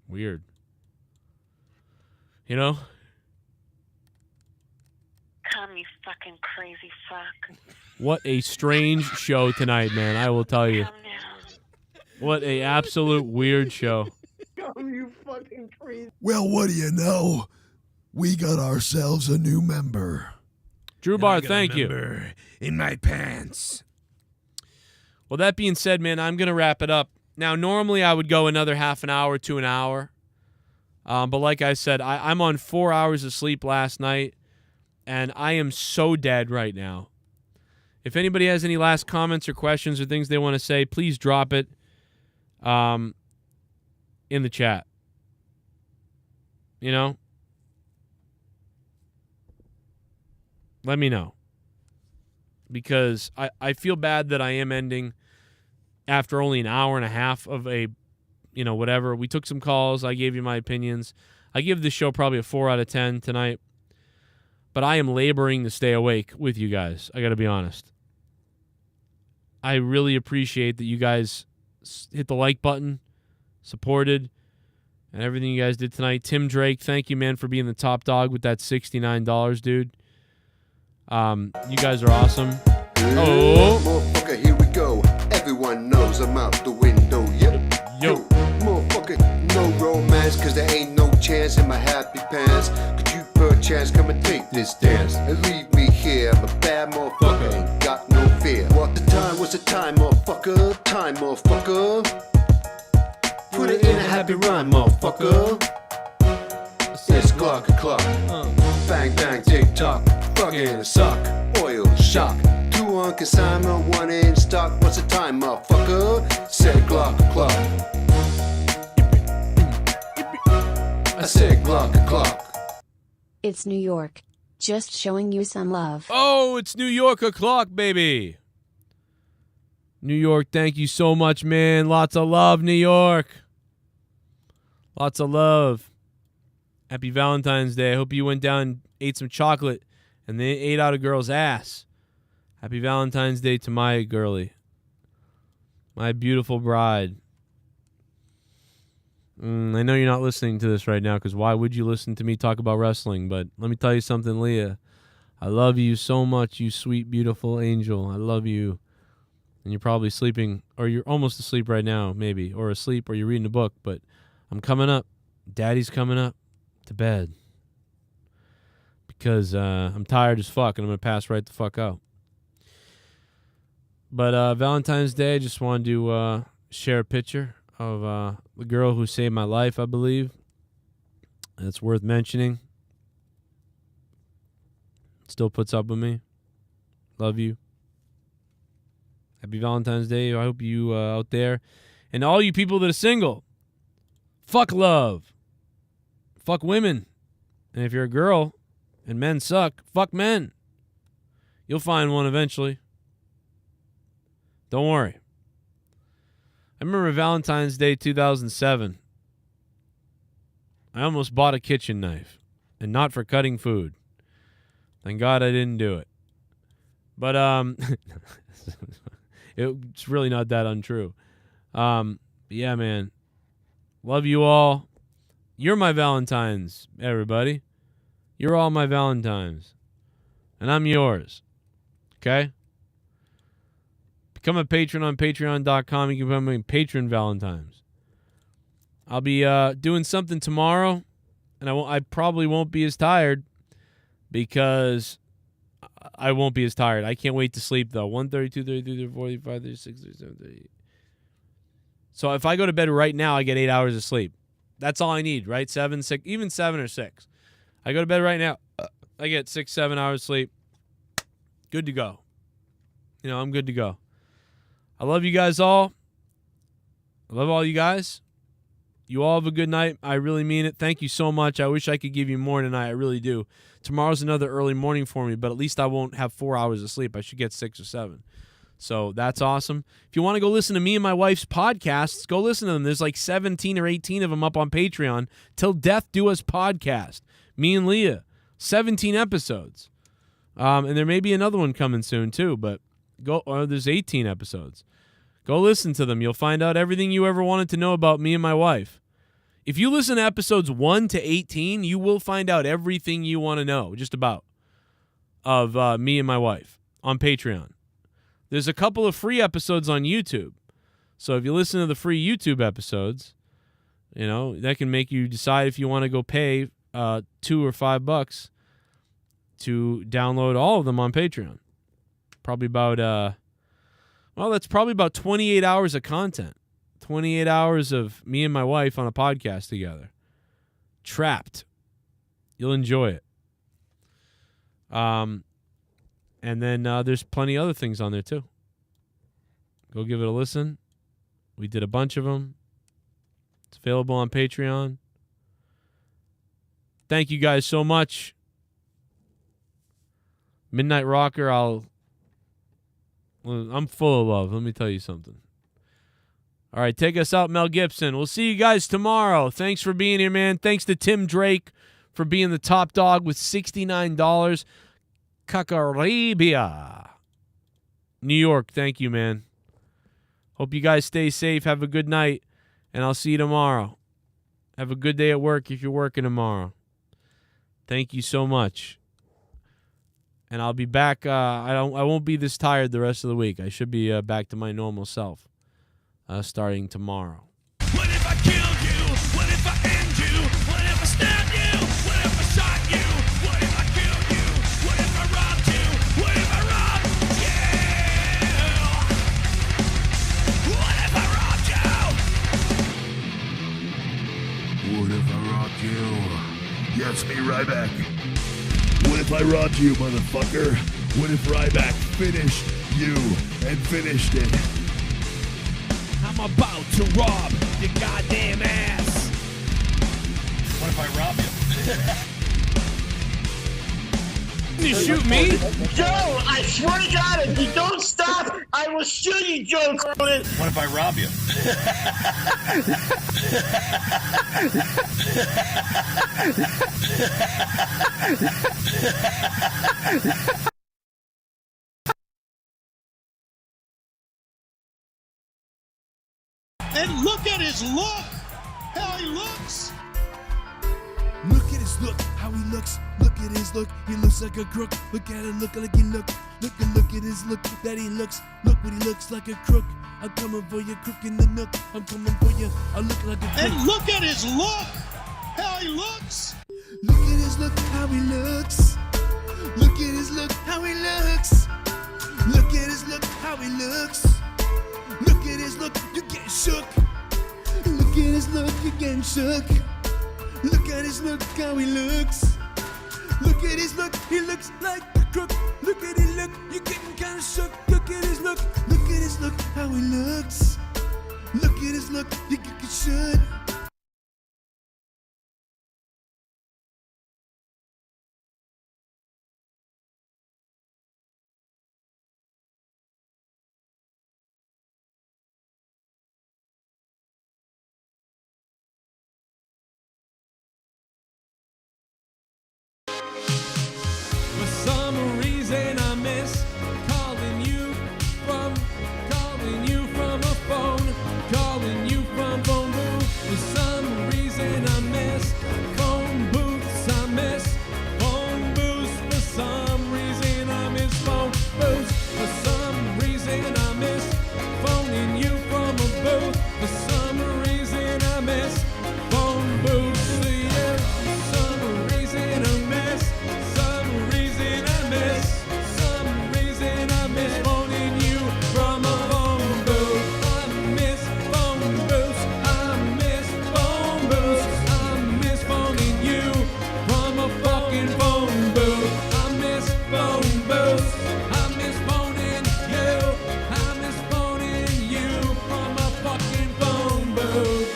weird. You know? Come, you fucking crazy fuck. What a strange show tonight, man. I will tell you. What a absolute weird show. Come, you fucking crazy. Well, what do you know? We got ourselves a new member. Drew Bar, thank you. In my pants. Well, that being said, man, I'm going to wrap it up. Now, normally I would go another half an hour to an hour. But like I said, I'm on 4 hours of sleep last night, and I am so dead right now. If anybody has any last comments or questions or things they want to say, please drop it in the chat. You know? Let me know. Because I feel bad that I am ending after only an hour and a half of a, you know, whatever. We took some calls. I gave you my opinions. I give this show probably a 4 out of 10 tonight. But I am laboring to stay awake with you guys. I got to be honest. I really appreciate that you guys hit the like button, supported, and everything you guys did tonight. Tim Drake, thank you, man, for being the top dog with that $69, dude. You guys are awesome. Oh, motherfucker, here we go. Everyone knows I'm out the window. Yep. Yo. Motherfucker, no romance, cause there ain't no chance in my happy pants. Could you perchance come and take this dance and leave me here? I'm a bad motherfucker, ain't got no fear. What the time was the time, happy rhyme, motherfucker. It's clock. Bang, bang, tick tock. Fucking suck. Oil shock. 2 on consignment, 1 in stock. What's the time, motherfucker? Said clock. I said clock. It's New York. Just showing you some love. Oh, it's New York o'clock, baby. New York, thank you so much, man. Lots of love, New York. Lots of love. Happy Valentine's Day. I hope you went down and ate some chocolate and they ate out a girl's ass. Happy Valentine's Day to my girlie. My beautiful bride. I know you're not listening to this right now because why would you listen to me talk about wrestling? But let me tell you something, Leah. I love you so much, you sweet, beautiful angel. I love you. And you're probably sleeping, or you're almost asleep right now, maybe, or asleep, or you're reading a book. But I'm coming up. Daddy's coming up to bed because I'm tired as fuck and I'm going to pass right the fuck out. But Valentine's Day, I just wanted to share a picture of the girl who saved my life, I believe. It's worth mentioning. Still puts up with me. Love you. Happy Valentine's Day. I hope you out there. And all you people that are single, fuck love. Fuck women. And if you're a girl and men suck, fuck men. You'll find one eventually. Don't worry. I remember Valentine's Day 2007. I almost bought a kitchen knife. And not for cutting food. Thank God I didn't do it. But it's really not that untrue. Yeah, man. Love you all. You're my Valentines, everybody. You're all my Valentines. And I'm yours. Okay? Become a patron on patreon.com. You can become a patron Valentines. I'll be doing something tomorrow, and I probably won't be as tired because I won't be as tired. I can't wait to sleep, though. 1:30, 2:30, 3:30, 4:30, 5:30, 6:30, 7:30. So if I go to bed right now, I get 8 hours of sleep. That's all I need, right? 7, 6, even 7 or 6. I go to bed right now, I get 6, 7 hours sleep. Good to go. You know, I'm good to go. I love you guys all. I love all you guys. You all have a good night. I really mean it. Thank you so much. I wish I could give you more tonight. I really do. Tomorrow's another early morning for me, but at least I won't have 4 hours of sleep. I should get 6 or 7. So that's awesome. If you want to go listen to me and my wife's podcasts, go listen to them. There's like 17 or 18 of them up on Patreon. Till Death Do Us podcast. Me and Leah. 17 episodes. And there may be another one coming soon too, but there's 18 episodes. Go listen to them. You'll find out everything you ever wanted to know about me and my wife. If you listen to episodes 1 to 18, you will find out everything you want to know, just about, of me and my wife on Patreon. There's a couple of free episodes on YouTube. So if you listen to the free YouTube episodes, you know, that can make you decide if you want to go pay $2 or $5 to download all of them on Patreon. Probably about, that's probably about 28 hours of content. 28 hours of me and my wife on a podcast together. Trapped. You'll enjoy it. And then there's plenty of other things on there too. Go give it a listen. We did a bunch of them. It's available on Patreon. Thank you guys so much. Midnight Rocker, I'm full of love. Let me tell you something. All right, take us out, Mel Gibson. We'll see you guys tomorrow. Thanks for being here, man. Thanks to Tim Drake for being the top dog with $69. Kakaribia. New York, thank you, man. Hope you guys stay safe. Have a good night, and I'll see you tomorrow. Have a good day at work if you're working tomorrow. Thank you so much. And I'll be back. I won't be this tired the rest of the week. I should be back to my normal self starting tomorrow. What if I killed you? What if I end you? What if I stabbed you? What if I shot you? What if I killed you? What if I robbed you? What if I robbed you? What if I robbed you? What if I rock you? Yeah, it's me, Ryback. What if I rocked you, motherfucker? What if Ryback finished you and finished it? I'm about to rob your goddamn ass. What if I rob you? You shoot me? Joe, I swear to God, if you don't stop, I will shoot you, Joe Cronin. What if I rob you? And look at his look. How he looks. Look at his look, how he looks. Look at his look, he looks like a crook. Look at him, look like he look. Look at his look that he looks. Look what he looks like a crook. I'm coming for you, crook in the nook. I'm coming for you, I look like a crook. And look at his look. How he looks. Look at his look, how he looks. Look at his look, how he looks. Look at his look, how he looks. Look at his look, you get shook. Look at his look, you getting shook. Look at his look, how he looks. Look at his look, he looks like a crook. Look at his look, you getting kinda shook. Look at his look, how he looks. Look at his look, you get shook. For some reason I miss calling you from a phone, calling you from phone booth. For some reason I miss phone booths, I miss phone booths. For some reason I miss phone booths. For some reason I miss phoning you from a booth. For some reason I miss phone booths. Yeah, for some reason I miss. Some reason I miss phoning you from a phone booth. I miss phone booths. I miss phone booths. I miss phoning you from a fucking phone booth. I miss phone booths. I miss phoning you. I miss phoning you from a fucking phone booth.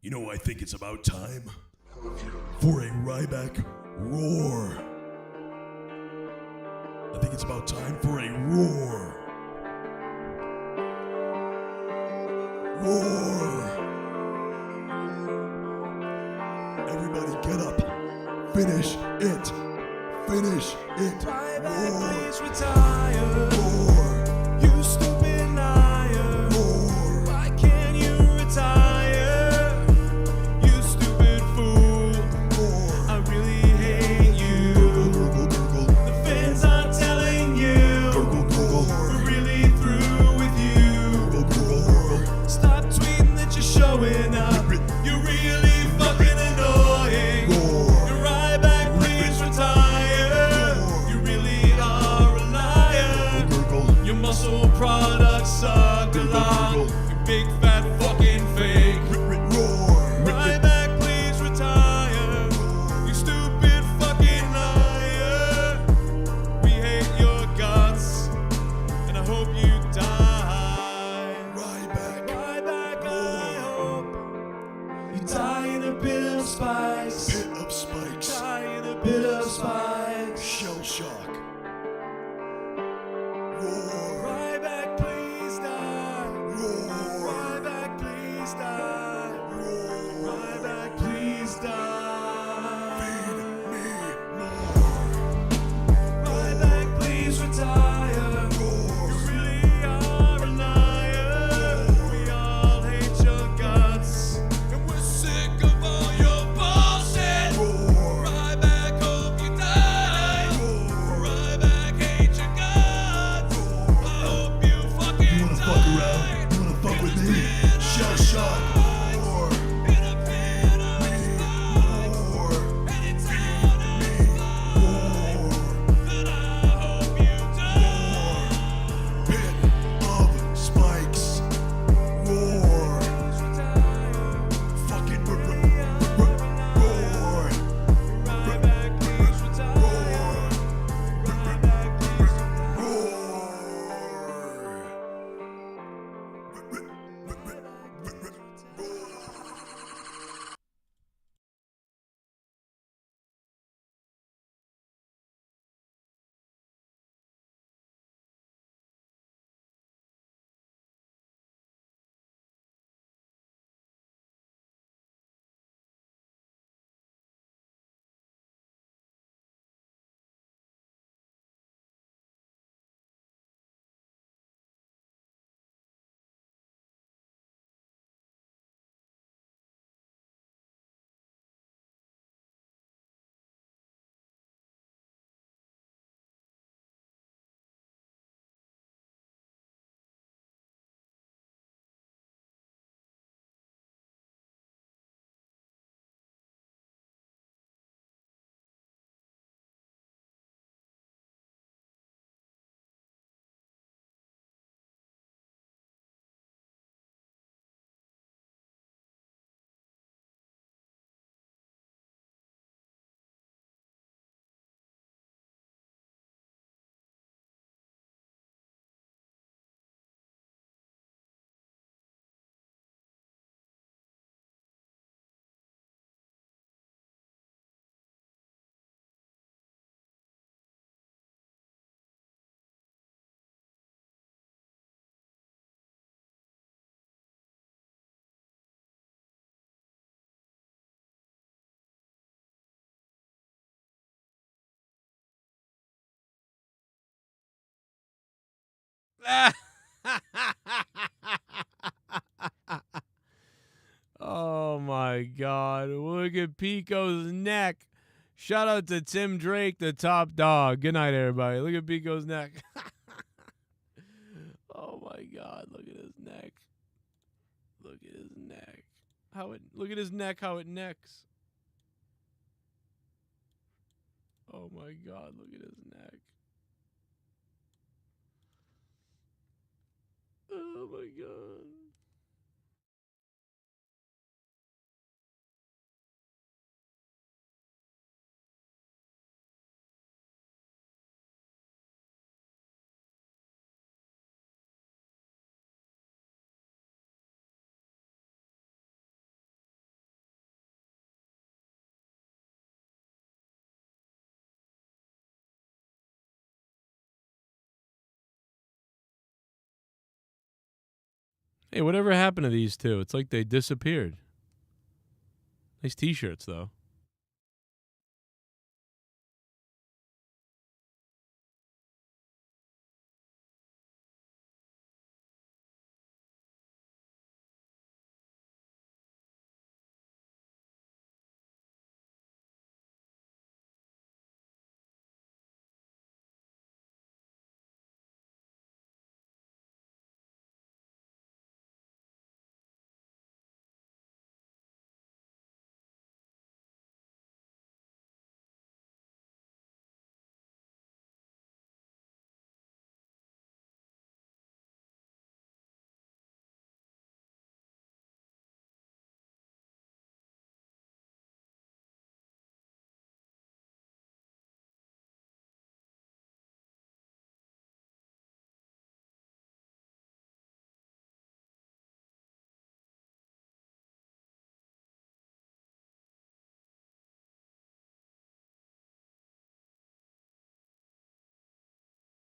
You know, I think it's about time for a Ryback roar. I think it's about time for a roar. Roar. Everybody get up. Finish it. Finish it. Roar. Please retire. Roar. You stupid liar. Roar. Why can't you retire? You stupid fool. Roar. I really hate you. The fans are telling you we're really through with you. Stop tweeting that you're showing up. You're really fucking annoying. You're right back, please retire. You really are a liar. Your muscle products suck a lot. You big fat fucking fake. Right back, please retire. You stupid fucking liar. We hate your guts, and I hope you die. Ryback. I hope you die in a pit of spikes. Pit of spikes. Die in a pit of spikes. Shell shock. Roar. Ryback, please die. Roar. Oh my God. Look at Pico's neck. Shout out to Tim Drake, the top dog. Good night, everybody. Look at Pico's neck. Oh my God. Look at his neck. Look at his neck. Look at his neck, how it necks. Oh my God. Look at his neck. Oh my God. Hey, whatever happened to these two? It's like they disappeared. Nice t-shirts, though.